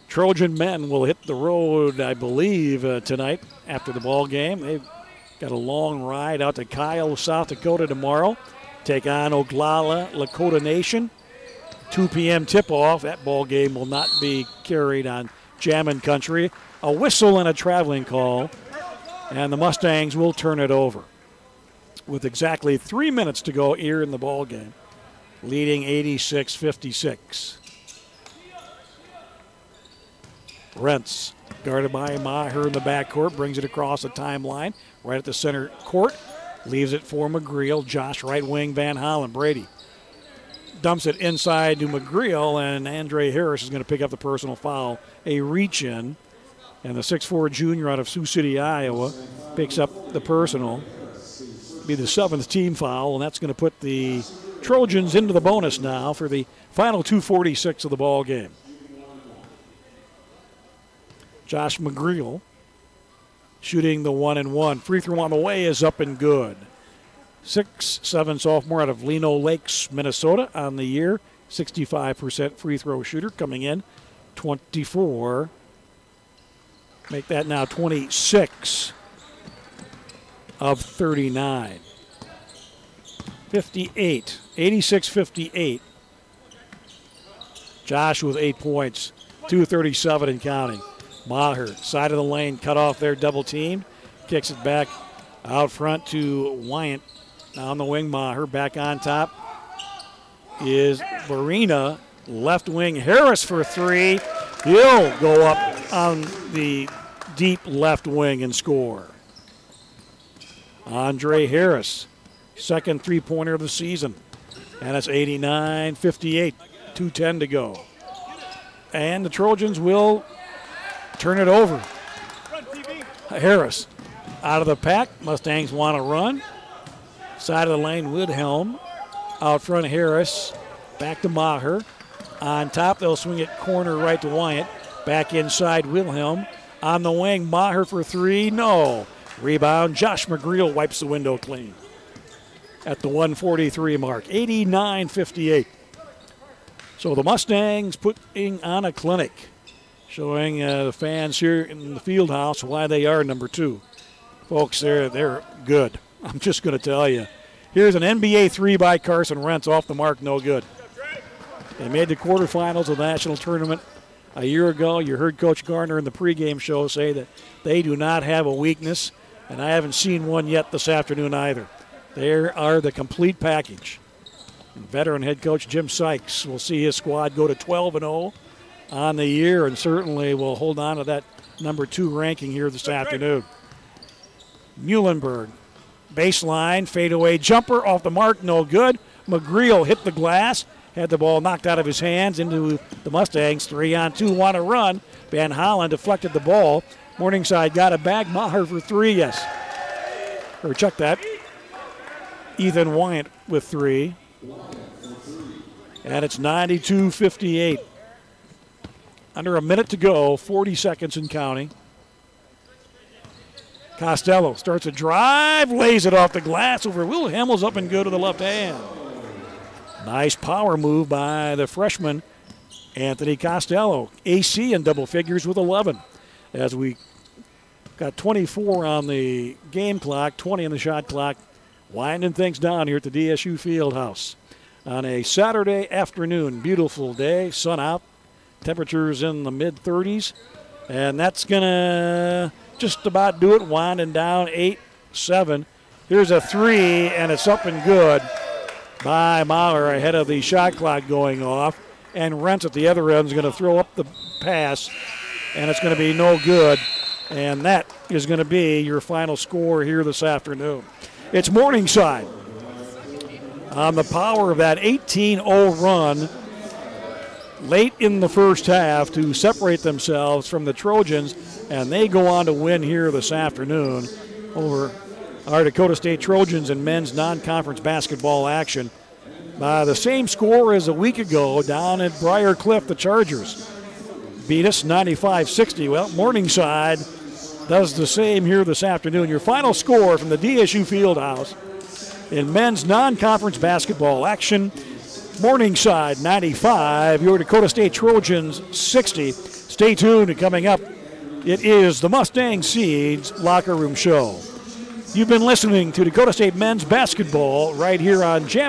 Trojan men will hit the road, I believe, tonight after the ball game. They've got a long ride out to Kyle, South Dakota tomorrow. Take on Oglala, Lakota Nation. 2 p.m. tip-off. That ball game will not be carried on Jammin' Country. A whistle and a traveling call, and the Mustangs will turn it over. with exactly 3 minutes to go here in the ball game, leading 86-56. Rentz, guarded by Maher in the backcourt, brings it across the timeline, right at the center court, leaves it for McGreal. Josh, right wing, Van Hollen. Brady dumps it inside to McGreal, and Andre Harris is going to pick up the personal foul, a reach-in. And the 6'4 junior out of Sioux City, Iowa, picks up the personal. Be the 7th team foul, and that's going to put the Trojans into the bonus now for the final 2:46 of the ball game. Josh McGreal shooting the 1-and-1. Free throw on the way is up and good. 6'7 sophomore out of Lino Lakes, Minnesota on the year. 65% free throw shooter coming in. 24. Make that now 26 of 39. 58. 86-58. Josh with 8 points. 2:37 and counting. Maher, side of the lane, cut off there, double teamed. Kicks it back out front to Wyant. On the wing, Maher back on top is Varina. Left wing, Harris for 3. He'll go up on the deep left wing and score. Andre Harris, second three-pointer of the season. And it's 89-58, 2:10 to go. And the Trojans will turn it over. Harris out of the pack. Mustangs want to run. Side of the lane, Wilhelm. Out front, Harris. Back to Maher. On top, they'll swing it corner right to Wyant. Back inside, Wilhelm. On the wing, Maher for 3. No. Rebound, Josh McGreal wipes the window clean. At the 1:43 mark, 89-58. So the Mustangs putting on a clinic, showing the fans here in the field house why they are number 2. Folks, they're good. I'm just going to tell you. Here's an NBA 3 by Carson Rentz, off the mark, no good. They made the quarterfinals of the national tournament a year ago. You heard Coach Garner in the pregame show say that they do not have a weakness, and I haven't seen one yet this afternoon either. They are the complete package. And veteran head coach Jim Sykes will see his squad go to 12-0 on the year, and certainly will hold on to that number 2 ranking here this afternoon. Muhlenberg, baseline, fadeaway jumper, off the mark, no good. McGreal hit the glass, had the ball knocked out of his hands into the Mustangs. 3-on-2, want to run. Van Hollen deflected the ball. Morningside got it back. Maher for 3, yes. Or check that. Ethan Wyant with 3. And it's 92-58. Under a minute to go, 40 seconds and counting. Costello starts a drive, lays it off the glass over Will Hamels, up and good to the left hand. Nice power move by the freshman, Anthony Costello. AC in double figures with 11. As we got 24 on the game clock, 20 on the shot clock, winding things down here at the DSU Fieldhouse. On a Saturday afternoon, beautiful day, sun out, temperatures in the mid-30s, and that's going to just about do it, winding down 8-7. Here's a 3, and it's up and good by Maher ahead of the shot clock going off. And Rentz at the other end is going to throw up the pass, and it's going to be no good. And that is going to be your final score here this afternoon. It's Morningside on the power of that 18-0 run late in the first half to separate themselves from the Trojans, and they go on to win here this afternoon over our Dakota State Trojans in men's non-conference basketball action by the same score as a week ago down at Briar Cliff. The Chargers beat us 95-60. Well, Morningside does the same here this afternoon. Your final score from the DSU Fieldhouse in men's non-conference basketball action: Morningside 95, your Dakota State Trojans 60. Stay tuned. Coming up, it is the Mustang Seeds Locker Room Show. You've been listening to Dakota State men's basketball right here on Jam.